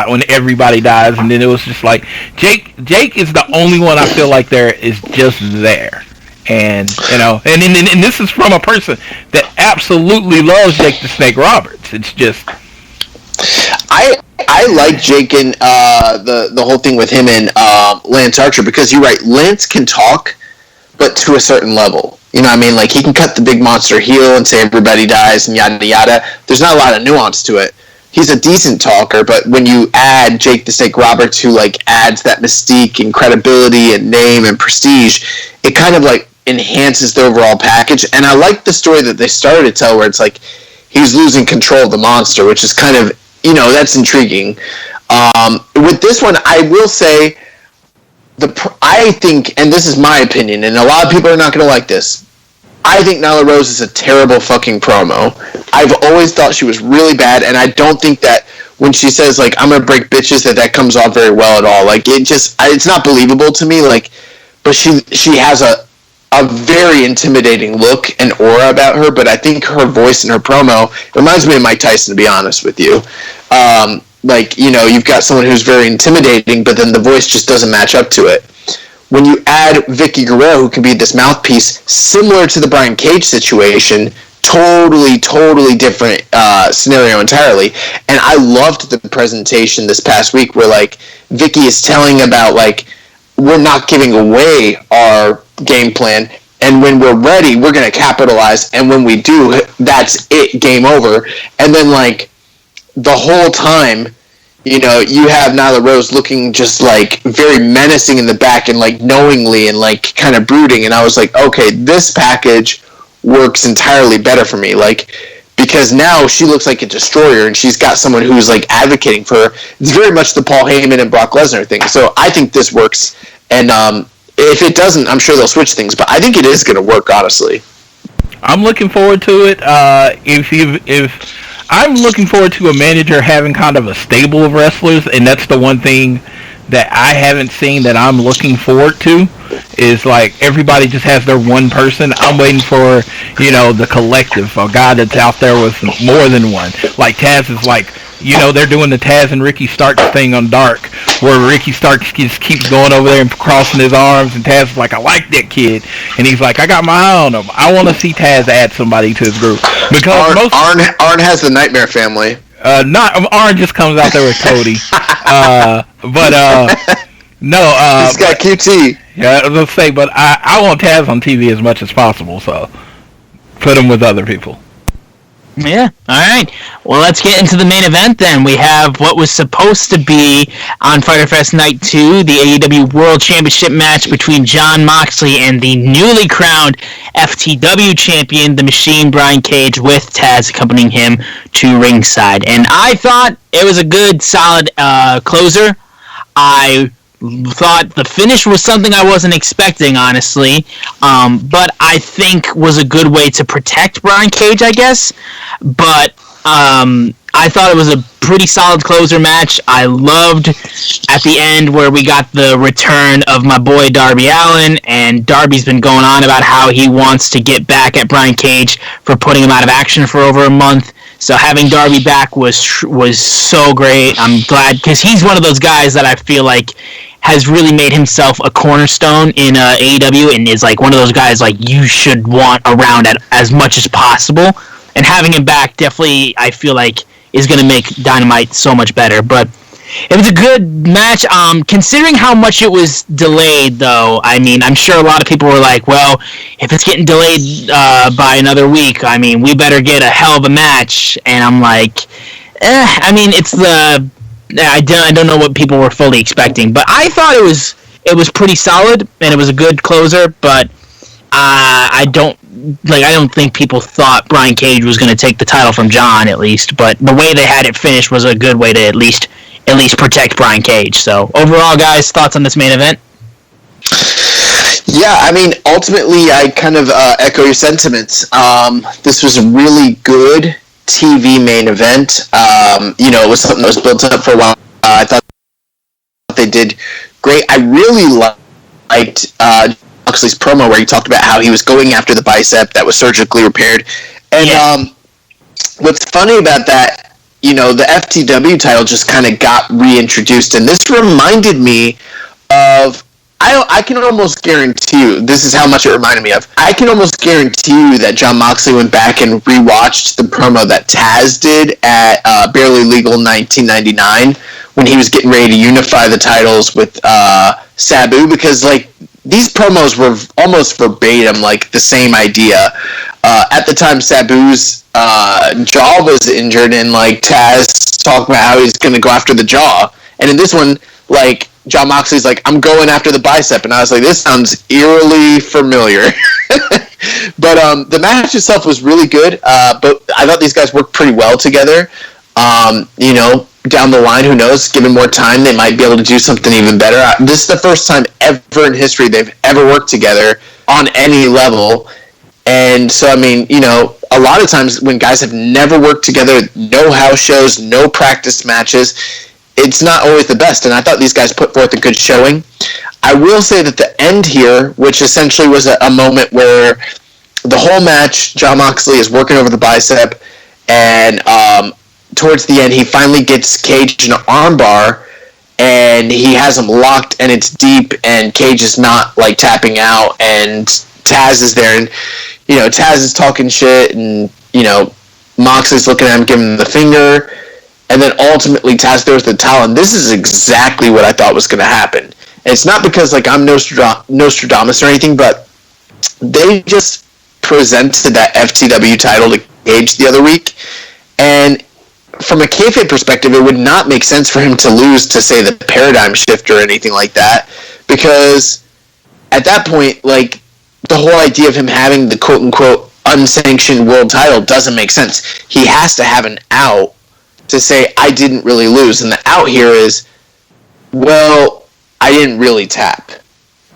when everybody dies. And then it was just like, Jake is the only one I feel like there is just there. And, and this is from a person that absolutely loves Jake the Snake Roberts. It's just... I like Jake and the whole thing with him and Lance Archer, because you're right, Lance can talk, but to a certain level. You know what I mean? Like, he can cut the big monster heel and say everybody dies and yada yada. There's not a lot of nuance to it. He's a decent talker, but when you add Jake the Snake Roberts, who adds that mystique and credibility and name and prestige, it kind of enhances the overall package. And I like the story that they started to tell, where it's like he's losing control of the monster, which is kind of, that's intriguing. With this one, I will say, I think, and this is my opinion, and a lot of people are not going to like this, I think Nyla Rose is a terrible fucking promo. I've always thought she was really bad, and I don't think that when she says, I'm going to break bitches, that comes off very well at all. It's not believable to me, but she has a very intimidating look and aura about her, but I think her voice and her promo reminds me of Mike Tyson, to be honest with you. You've got someone who's very intimidating, but then the voice just doesn't match up to it. When you add Vicky Guerrero, who can be this mouthpiece, similar to the Brian Cage situation, totally different scenario entirely. And I loved the presentation this past week where, Vicky is telling about, we're not giving away our game plan, and when we're ready, we're going to capitalize, and when we do, that's it, game over. And then, the whole time, you have Nyla Rose looking just, very menacing in the back and, knowingly and, kind of brooding, and I was like, okay, this package works entirely better for me, because now she looks like a destroyer, and she's got someone who's, advocating for her. It's very much the Paul Heyman and Brock Lesnar thing, so I think this works, and if it doesn't, I'm sure they'll switch things. But I think it is going to work, honestly. I'm looking forward to it. If I'm looking forward to a manager having kind of a stable of wrestlers, and that's the one thing that I haven't seen that I'm looking forward to, is like everybody just has their one person. I'm waiting for, the collective, a guy that's out there with more than one. Like Taz is like, they're doing the Taz and Ricky Starks thing on Dark, where Ricky Starks just keeps going over there and crossing his arms, and Taz is like, I like that kid. And he's like, I got my eye on him. I want to see Taz add somebody to his group. Because Arn has the Nightmare family. Arn just comes out there with Cody. No. He's got QT. Yeah, I was going to say, but I want Taz on TV as much as possible, so put him with other people. Yeah, all right. Well, let's get into the main event then. We have what was supposed to be on Fyter Fest Night 2, the AEW World Championship match between Jon Moxley and the newly crowned FTW champion, The Machine, Brian Cage, with Taz accompanying him to ringside. And I thought it was a good, solid closer. I thought the finish was something I wasn't expecting, honestly, but I think was a good way to protect Brian Cage, I guess. But I thought it was a pretty solid closer match. I loved at the end where we got the return of my boy Darby Allin, and Darby's been going on about how he wants to get back at Brian Cage for putting him out of action for over a month. So having Darby back was so great. I'm glad, because he's one of those guys that I feel like has really made himself a cornerstone in AEW, and is like one of those guys like you should want around at as much as possible. And having him back definitely, I feel like, is going to make Dynamite so much better. But it was a good match. Considering how much it was delayed, though, I mean, I'm sure a lot of people were like, well, if it's getting delayed by another week, I mean, we better get a hell of a match. And I'm like, I mean, it's the... I don't know what people were fully expecting, but I thought it was pretty solid, and it was a good closer. But I don't think people thought Brian Cage was going to take the title from John, at least. But the way they had it finished was a good way to at least protect Brian Cage. So overall, guys, thoughts on this main event? Yeah, I mean, ultimately, I kind of echo your sentiments. This was a really good TV main event. It was something that was built up for a while. I thought they did great. I really liked Moxley's promo where he talked about how he was going after the bicep that was surgically repaired. And what's funny about that, the FTW title just kind of got reintroduced, and this reminded me of... I can almost guarantee you, this is how much it reminded me of. I can almost guarantee you that Jon Moxley went back and rewatched the promo that Taz did at Barely Legal 1999 when he was getting ready to unify the titles with Sabu, because like these promos were almost verbatim, like the same idea. At the time, Sabu's jaw was injured, and like Taz talked about how he's going to go after the jaw, and in this one, like, Jon Moxley's like, I'm going after the bicep. And I was like, this sounds eerily familiar. But the match itself was really good. But I thought these guys worked pretty well together. Down the line, who knows? Given more time, they might be able to do something even better. This is the first time ever in history they've ever worked together on any level. And so, I mean, a lot of times when guys have never worked together, no house shows, no practice matches, it's not always the best, and I thought these guys put forth a good showing. I will say that the end here, which essentially was a moment where the whole match, Jon Moxley is working over the bicep, and towards the end, he finally gets Cage in an armbar, and he has him locked, and it's deep, and Cage is not, like, tapping out, and Taz is there, and, Taz is talking shit, and, Moxley's looking at him, giving him the finger, and then ultimately Taz throws the towel, and this is exactly what I thought was going to happen. And it's not because like I'm Nostradamus or anything, but they just presented that FTW title to Cage the other week, and from a kayfabe perspective, it would not make sense for him to lose to, say, the Paradigm Shift or anything like that, because at that point, like, the whole idea of him having the quote-unquote unsanctioned world title doesn't make sense. He has to have an out to say, I didn't really lose. And the out here is, well, I didn't really tap.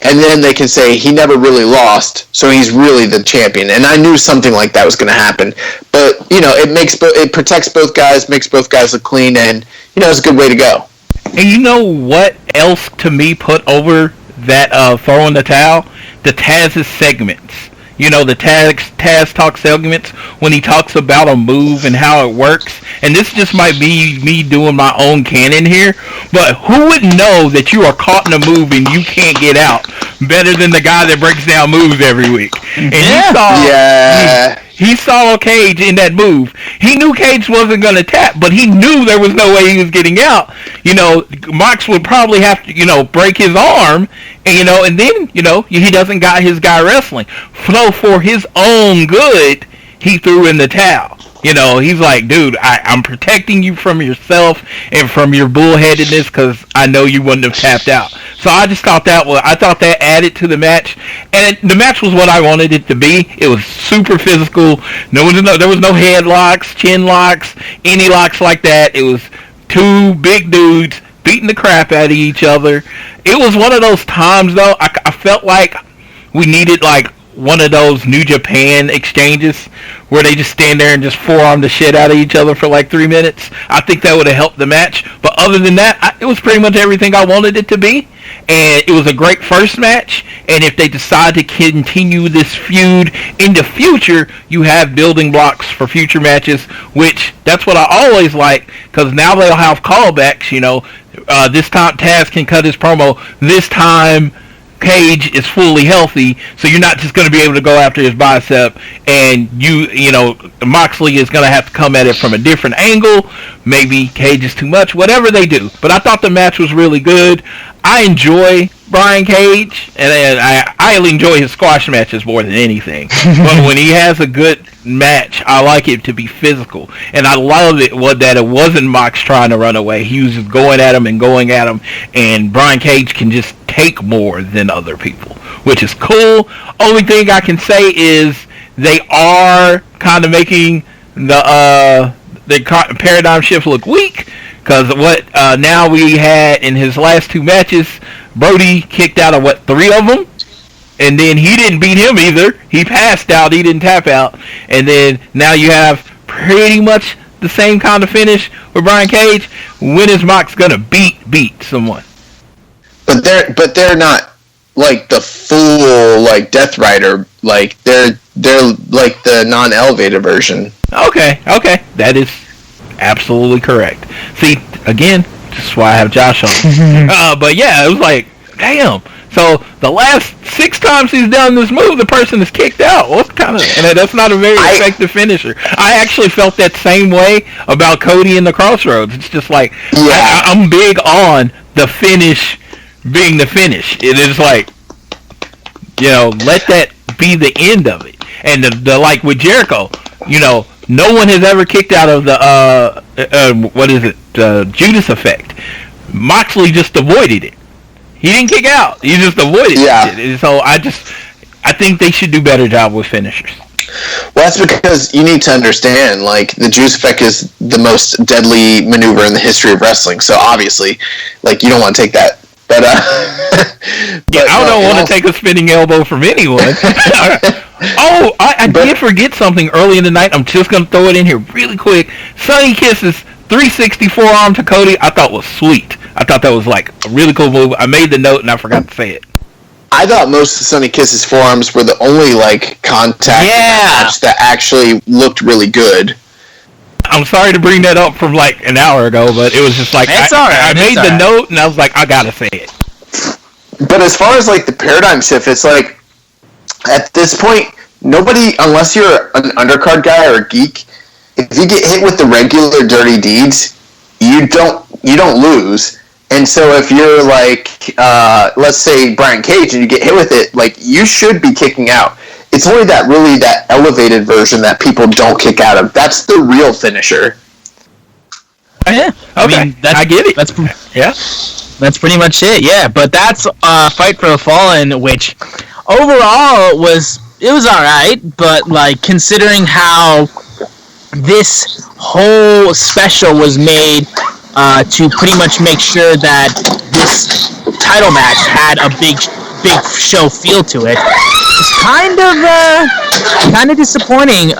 and then they can say he never really lost, so he's really the champion. And I knew something like that was going to happen. But, you know, it protects both guys, makes both guys look clean, and, you know, it's a good way to go. And you know what else to me put over that throwing the towel? The Taz's segments. You know, the Taz talk segments when he talks about a move and how it works. And this just might be me doing my own canon here, but who would know that you are caught in a move and you can't get out better than the guy that breaks down moves every week? And he saw Cage in that move. He knew Cage wasn't going to tap, but he knew there was no way he was getting out. You know, Mox would probably have to, you know, break his arm, and, you know, and then, you know, he doesn't got his guy wrestling. So for his own good, he threw in the towel. You know, he's like, dude, I'm protecting you from yourself and from your bullheadedness because I know you wouldn't have tapped out. So I just thought that added to the match, and the match was what I wanted it to be. It was super physical. There was no headlocks, chin locks, any locks like that. It was two big dudes beating the crap out of each other. It was one of those times, though, I felt like we needed, like, one of those New Japan exchanges where they just stand there and just forearm the shit out of each other for like 3 minutes. I think that would have helped the match. But other than that, it was pretty much everything I wanted it to be. And it was a great first match. And if they decide to continue this feud in the future, you have building blocks for future matches, which that's what I always like, because now they'll have callbacks. You know, this time Taz can cut his promo. This time Cage is fully healthy, so you're not just going to be able to go after his bicep, and you know, Moxley is going to have to come at it from a different angle. Maybe Cage is too much, whatever they do. But I thought the match was really good. I enjoy Brian Cage, and I enjoy his squash matches more than anything. But when he has a good match, I like it to be physical, and I love it that it wasn't Mox trying to run away. He was just going at him, and Brian Cage can just take more than other people, which is cool. Only thing I can say is they are kind of making the paradigm shift look weak, because what now we had in his last two matches, Brody kicked out of 3 of them, and then he didn't beat him either. He passed out, he didn't tap out, and then now you have pretty much the same kind of finish with Brian Cage. When is Mox gonna beat someone? But they're not like the full like Death Rider. Like they're like the non-elevated version. Okay, that is absolutely correct. See, again, this is why I have Josh on. But yeah, it was like, damn. So the last 6 times he's done this move, the person is kicked out. And that's not a very effective finisher. I actually felt that same way about Cody in the Crossroads. It's just like, I'm big on the finish being the finish. It is like, you know, let that be the end of it. And the like with Jericho, you know, no one has ever kicked out of the Judas effect. Moxley just avoided it. He didn't kick out. He just avoided it. So I think they should do a better job with finishers. Well, that's because you need to understand, like, the Judas effect is the most deadly maneuver in the history of wrestling. So obviously, like, you don't want to take that. But I don't want to take a spinning elbow from anyone. Oh, I did forget something early in the night. I'm just going to throw it in here really quick. Sonny Kiss's 360 forearm to Cody, I thought was sweet. I thought that was like a really cool move. I made the note and I forgot to say it. I thought most of Sonny Kiss's forearms were the only like contact match that actually looked really good. I'm sorry to bring that up from like an hour ago, but it was just like I made the note and I was like, I gotta say it. But as far as like the paradigm shift, it's like at this point, nobody, unless you're an undercard guy or a geek, if you get hit with the regular dirty deeds, you don't lose. And so if you're like, let's say Brian Cage, and you get hit with it, like, you should be kicking out. It's only that elevated version that people don't kick out of. That's the real finisher. Yeah, I mean, I get it. That's pretty much it. Yeah, but that's Fight for the Fallen, which overall was all right, but like considering how this whole special was made to pretty much make sure that this title match had a big big show feel to it. It's kind of disappointing,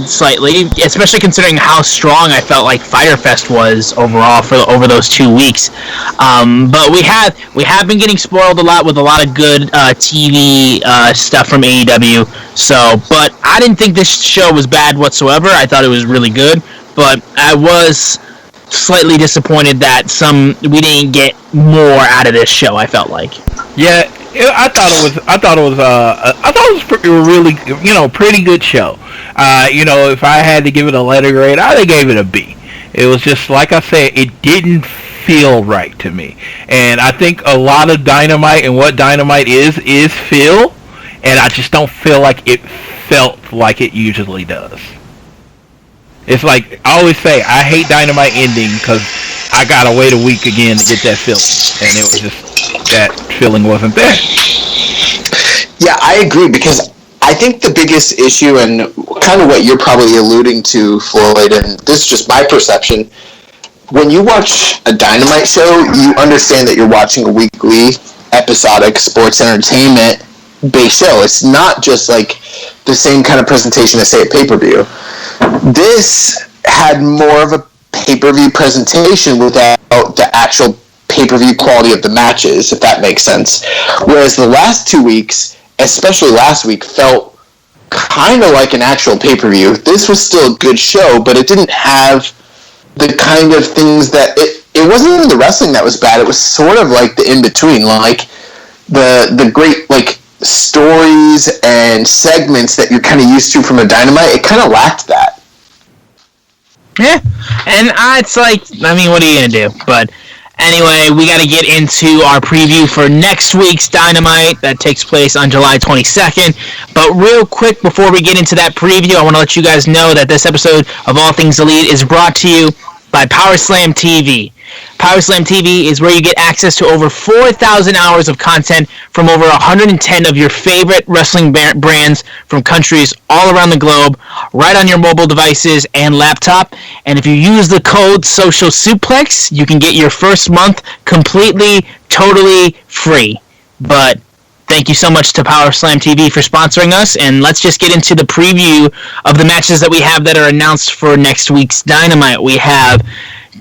slightly, especially considering how strong I felt like Fyter Fest was overall over those 2 weeks. But we have been getting spoiled a lot with a lot of good TV stuff from AEW. So, but I didn't think this show was bad whatsoever. I thought it was really good, but I was slightly disappointed that we didn't get more out of this show. I felt like. Yeah, I thought it was a really, pretty good show. If I had to give it a letter grade, I'd have gave it a B. It was just like I said, it didn't feel right to me, and I think a lot of Dynamite and what Dynamite is feel, and I just don't feel like it felt like it usually does. It's like I always say, I hate Dynamite ending because I gotta wait a week again to get that feeling, and it was just that feeling wasn't there. Yeah, I agree, because I think the biggest issue, and kind of what you're probably alluding to, Floyd, and this is just my perception, when you watch a Dynamite show, you understand that you're watching a weekly, episodic sports entertainment based show. It's not just like the same kind of presentation as, say, a pay-per-view. This had more of a pay-per-view presentation without the actual pay-per-view quality of the matches, if that makes sense. Whereas the last 2 weeks, especially last week, felt kind of like an actual pay-per-view. This was still a good show, but it didn't have the kind of things that it wasn't even the wrestling that was bad. It was sort of like the in-between, like the great like stories and segments that you're kind of used to from a Dynamite. It kind of lacked that. Yeah, and it's like, I mean, what are you going to do? But anyway, we got to get into our preview for next week's Dynamite that takes place on July 22nd. But real quick, before we get into that preview, I want to let you guys know that this episode of All Things Elite is brought to you by PowerSlam TV. PowerSlam TV is where you get access to over 4,000 hours of content from over 110 of your favorite wrestling brands from countries all around the globe, right on your mobile devices and laptop. And if you use the code Social Suplex, you can get your first month completely, totally free. But thank you so much to PowerSlam TV for sponsoring us, and let's just get into the preview of the matches that we have that are announced for next week's Dynamite. We have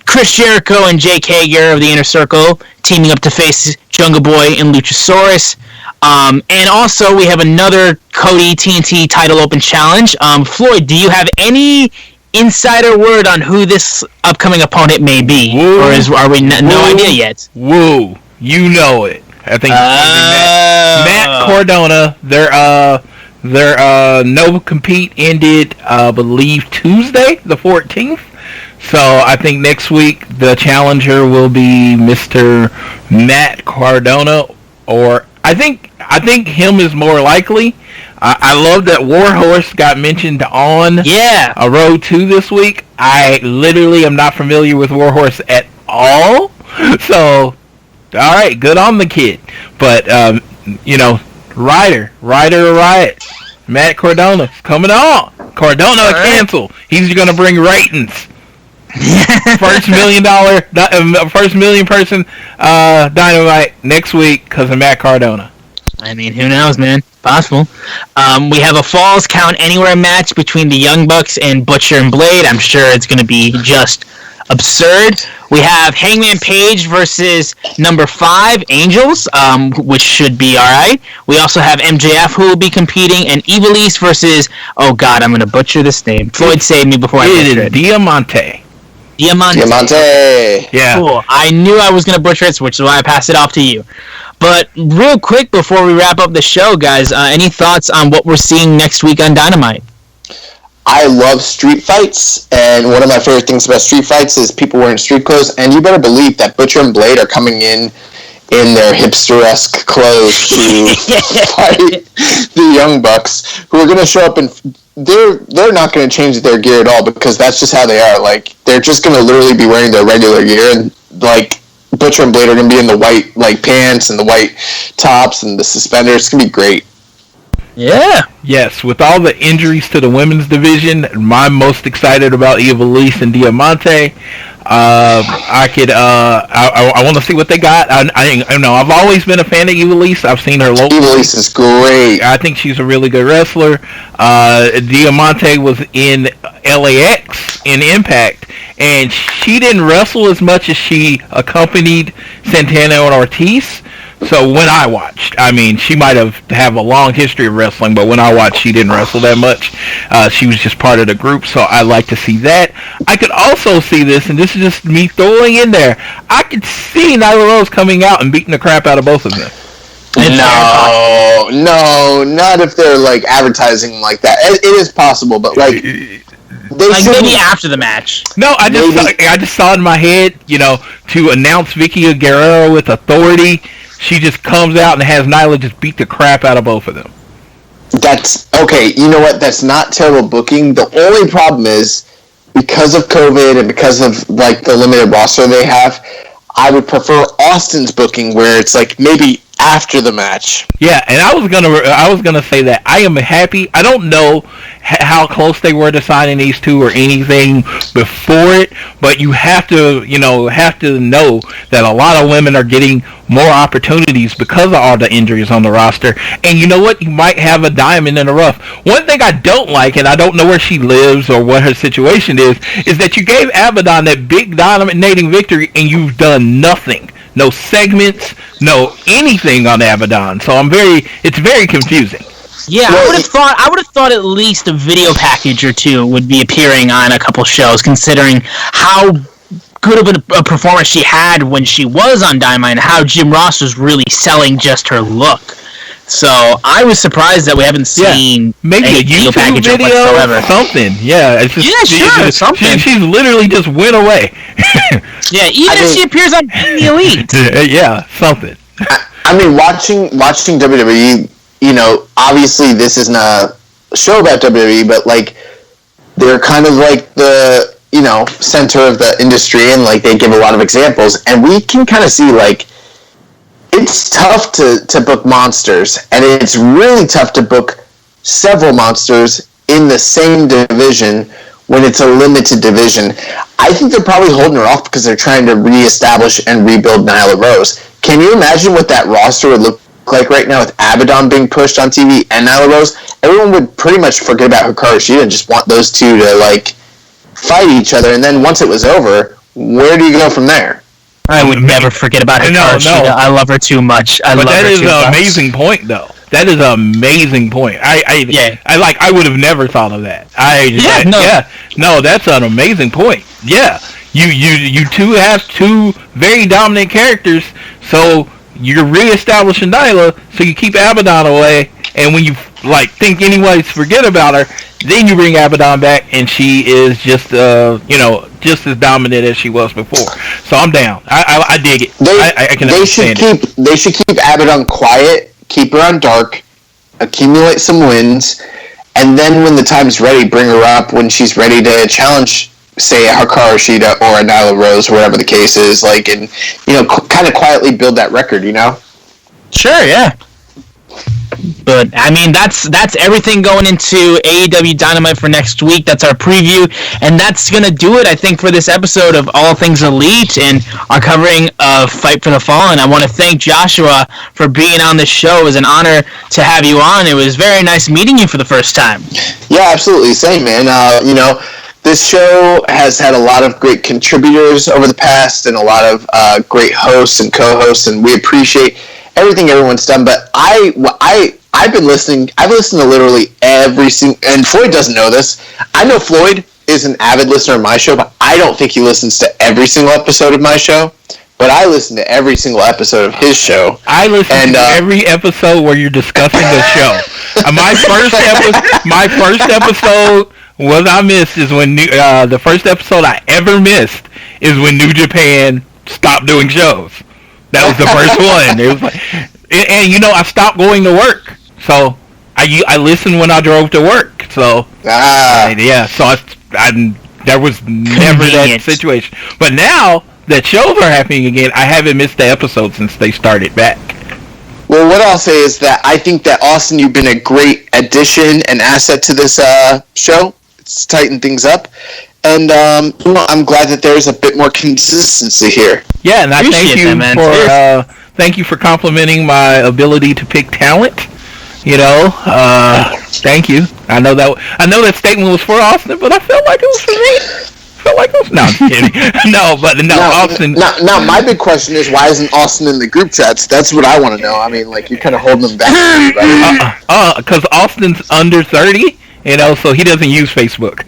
Chris Jericho and Jake Hager of the Inner Circle teaming up to face Jungle Boy and Luchasaurus. And also, we have another Cody TNT title open challenge. Floyd, do you have any insider word on who this upcoming opponent may be? Woo. Or are we no idea yet? Woo, you know it. I think Matt Cardona. Their no compete ended, I believe, Tuesday, the 14th. So I think next week the challenger will be Mr. Matt Cardona, or I think him is more likely. I love that Warhorse got mentioned on a Road 2 this week. I literally am not familiar with Warhorse at all. So, all right, good on the kid. But, Ryder Riot, Matt Cardona's coming on. Cardona cancel. He's going to bring ratings. First million person Dynamite next week because of Matt Cardona. I mean, who knows, man? Possible. We have a Falls Count Anywhere match between the Young Bucks and Butcher and Blade. I'm sure it's going to be just absurd. We have Hangman Page versus number 5, Angels, which should be alright. We also have MJF who will be competing, and Evil East versus, oh god, I'm going to butcher this name. Floyd saved me before I butchered it. Diamante. Yeah. Cool. I knew I was going to butcher it, which is why I passed it off to you. But real quick before we wrap up the show, guys, any thoughts on what we're seeing next week on Dynamite? I love street fights, and one of my favorite things about street fights is people wearing street clothes, and you better believe that Butcher and Blade are coming in their hipster-esque clothes to fight the Young Bucks, who are going to show up and they're not going to change their gear at all, because that's just how they are. Like, they're just going to literally be wearing their regular gear, and like Butcher and Blade are going to be in the white like pants and the white tops and the suspenders. It's going to be great. Yeah. Yes, with all the injuries to the women's division, I'm most excited about Ivelisse and Diamante. I want to see what they got. I know I've always been a fan of Ivelisse. I've seen her locally. Ivelisse is great. I think she's a really good wrestler. Diamante was in LAX in Impact, and she didn't wrestle as much as she accompanied Santana and Ortiz. So when I watched, I mean, she might have a long history of wrestling, but when I watched, she didn't wrestle that much. She was just part of the group, so I like to see that. I could also see this, and this is just me throwing in there. I could see Nyla Rose coming out and beating the crap out of both of them. No, not if they're like advertising like that. It is possible, but like maybe after the match. No, I just saw in my head, to announce Vicky Guerrero with authority. She just comes out and has Nyla just beat the crap out of both of them. That's okay. You know what? That's not terrible booking. The only problem is because of COVID and because of like the limited roster they have, I would prefer Austin's booking where it's like maybe after the match. Yeah, and I was gonna say that I am happy. I don't know how close they were to signing these two or anything before it, but you have to know that a lot of women are getting more opportunities because of all the injuries on the roster. And you know what? You might have a diamond in the rough. One thing I don't like, and I don't know where she lives or what her situation is that you gave Abaddon that big dominating victory and you've done nothing. No segments, no anything on Abaddon. So it's very confusing. Yeah, I would have thought at least a video package or two would be appearing on a couple shows, considering how good of a performance she had when she was on Dynamite and how Jim Ross was really selling just her look. So I was surprised that we haven't seen maybe a YouTube package video whatsoever. Something. Yeah, it's just, something. She's literally just went away. Yeah, even if she appears on the Elite. Yeah, something. I mean, watching WWE, obviously this isn't a show about WWE, but like they're kind of like the center of the industry, and like they give a lot of examples, and we can kind of see like it's tough to book monsters, and it's really tough to book several monsters in the same division when it's a limited division. I think they're probably holding her off because they're trying to reestablish and rebuild Nyla Rose. Can you imagine what that roster would look like right now with Abaddon being pushed on TV and Nyla Rose? Everyone would pretty much forget about Hikaru Shida and just want those two to like fight each other, and then once it was over, where do you go from there? I would never forget about Hikaru Shida. I love her too much. But that is an amazing point, though. That is an amazing point. I would have never thought of that. No, that's an amazing point. Yeah, you two have two very dominant characters, so you're reestablishing Nyla, so you keep Abaddon away, and when you think anybody's forget about her, then you bring Abaddon back, and she is just just as dominant as she was before. So I'm down. I dig it. They should keep Abaddon quiet, keep her on dark, accumulate some wins, and then when the time's ready, bring her up when she's ready to challenge, say, a Hikaru Shida or a Nyla Rose, whatever the case is, and kind of quietly build that record. Sure, yeah. But I mean, that's everything going into AEW Dynamite for next week. That's our preview, and that's gonna do it, I think, for this episode of All Things Elite and our covering of Fight for the Fallen. I want to thank Joshua for being on the show. It was an honor to have you on. It was very nice meeting you for the first time. Yeah, absolutely. Same, man. This show has had a lot of great contributors over the past, and a lot of great hosts and co-hosts, and we appreciate everything everyone's done. But I've been listening. I've listened to literally every single, and Floyd doesn't know this. I know Floyd is an avid listener of my show, but I don't think he listens to every single episode of my show. But I listen to every single episode of his show. I listen to every episode where you're discussing the show. My first episode, what I missed is when the first episode I ever missed is when New Japan stopped doing shows. That was the first one. It was and I stopped going to work, so I listened when I drove to work. So so there was never that situation. But now that shows are happening again, I haven't missed the episode since they started back. Well, what I'll say is that I think that, Austin, you've been a great addition and asset to this show. It's tightened things up. And I'm glad that there's a bit more consistency here. Yeah, and I thank you for complimenting my ability to pick talent. You know, thank you. I know that statement was for Austin, but I felt like it was for me. No, I'm kidding. Austin. Now, my big question is, why isn't Austin in the group chats? That's what I want to know. I mean, like, you're kind of holding him back. Because Austin's under 30, you know, so he doesn't use Facebook.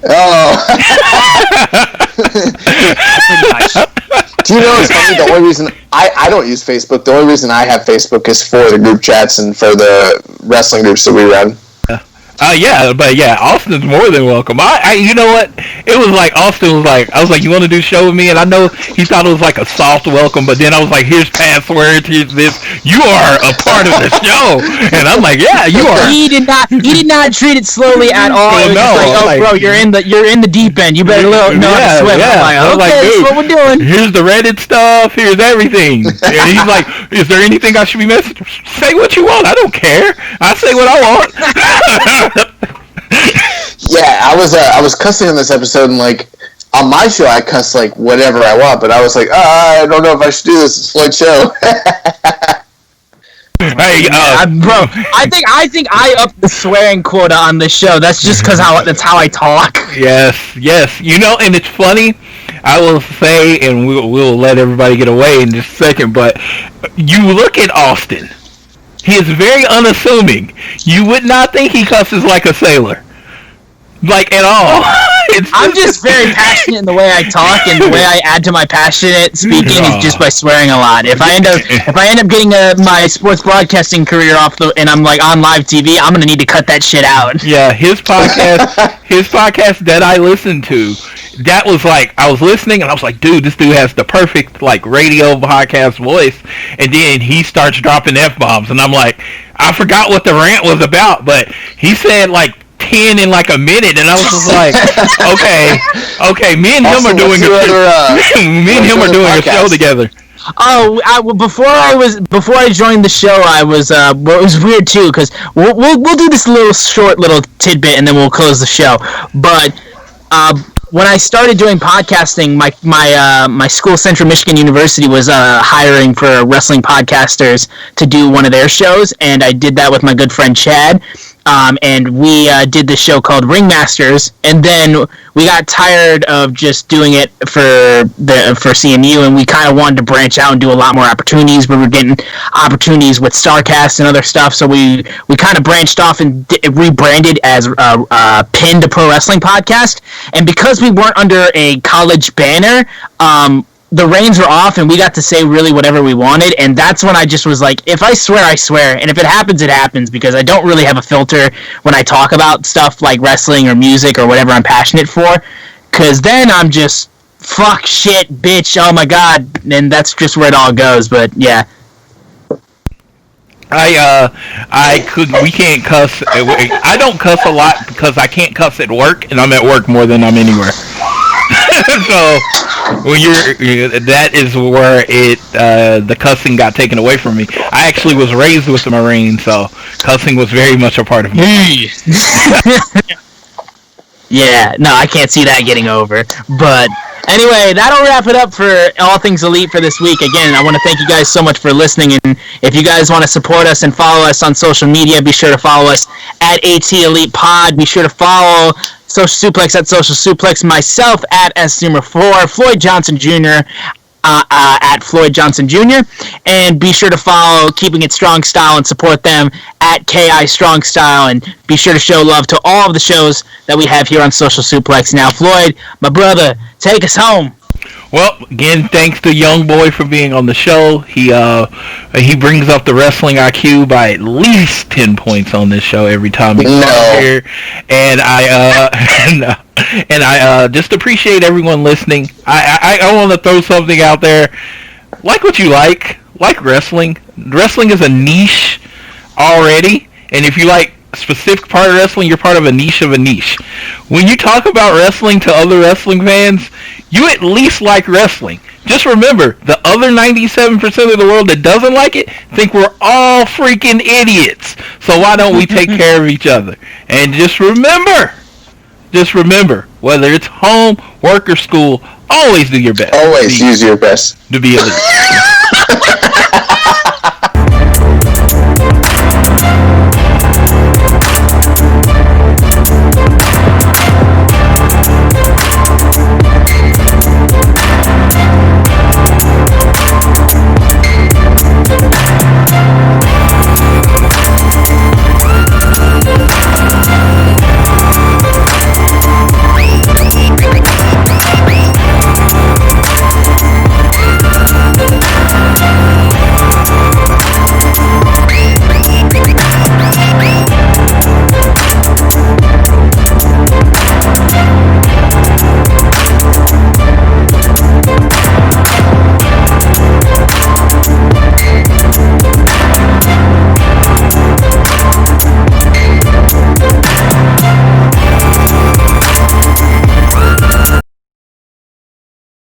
Oh. Do you know it's funny? The only reason I don't use Facebook, the only reason I have Facebook is for the group chats and for the wrestling groups that we run. Austin's more than welcome. You know what? It was like Austin was like, I was like, you want to do a show with me? And I know he thought it was like a soft welcome, but then I was like, here's passwords, here's this. You are a part of the show, and I'm like, yeah, you are. He did not treat it slowly at all. It was like, bro, you're in the deep end. You better know how to swim. Yeah. I'm like, okay, that's what we're doing. Here's the Reddit stuff. Here's everything. And he's like, is there anything I should be messaging? Say what you want. I don't care. I say what I want. Yeah, I was cussing in this episode, and like on my show I cuss like whatever I want, but I was like, I don't know if I should do this. It's Floyd's show. Hey, bro, I think I upped the swearing quota on this show. That's just because that's how I talk. Yes. You know, and it's funny. I will say, and we'll let everybody get away in just a second, but you look at Austin. He is very unassuming. You would not think he cusses like a sailor. Like, at all. I'm just very passionate in the way I talk, and the way I add to my passionate speaking is just by swearing a lot. If I end up getting my sports broadcasting career and I'm like on live TV, I'm gonna need to cut that shit out. Yeah, his podcast that I listened to, that was like, I was listening and I was like, dude, this dude has the perfect like radio podcast voice, and then he starts dropping F-bombs, and I'm like, I forgot what the rant was about, but he said like 10 in like a minute, and I was just like, okay, me and him are doing a show together. Oh, before I joined the show, I was it was weird too, because we'll do this short little tidbit and then we'll close the show. But when I started doing podcasting, my school, Central Michigan University, was hiring for wrestling podcasters to do one of their shows, and I did that with my good friend Chad. And we did this show called Ringmasters, and then we got tired of just doing it for CMU, and we kind of wanted to branch out and do a lot more opportunities. We were getting opportunities with StarCast and other stuff, so we kind of branched off and rebranded as Pin to Pro Wrestling Podcast. And because we weren't under a college banner, the reins were off, and we got to say really whatever we wanted, and that's when I just was like, if I swear, I swear, and if it happens, it happens, because I don't really have a filter when I talk about stuff like wrestling or music or whatever I'm passionate for, because then I'm just, fuck, shit, bitch, oh my god, and that's just where it all goes, but yeah. We can't cuss. I don't cuss a lot because I can't cuss at work, and I'm at work more than I'm anywhere. So when that is where the cussing got taken away from me. I actually was raised with the Marines, so cussing was very much a part of me. Yeah, no, I can't see that getting over. But anyway, that'll wrap it up for All Things Elite for this week. Again, I want to thank you guys so much for listening, and if you guys want to support us and follow us on social media, be sure to follow us at AT Elite Pod. Be sure to follow Social Suplex at Social Suplex, myself at S4, Floyd Johnson Jr. At Floyd Johnson Jr. And be sure to follow Keeping It Strong Style and support them at KI Strong Style. And be sure to show love to all of the shows that we have here on Social Suplex. Now, Floyd, my brother, take us home. Well, again, thanks to Young Boy for being on the show. He brings up the wrestling IQ by at least 10 points on this show every time he comes here. And I just appreciate everyone listening. I want to throw something out there. Like what you like wrestling. Wrestling is a niche already, and if you like specific part of wrestling, you're part of a niche of a niche. When you talk about wrestling to other wrestling fans, you at least like wrestling. Just remember, the other 97% of the world that doesn't like it think we're all freaking idiots. So why don't we take care of each other? And just remember, whether it's home, work, or school, always do your best. Always use your best. To be elite.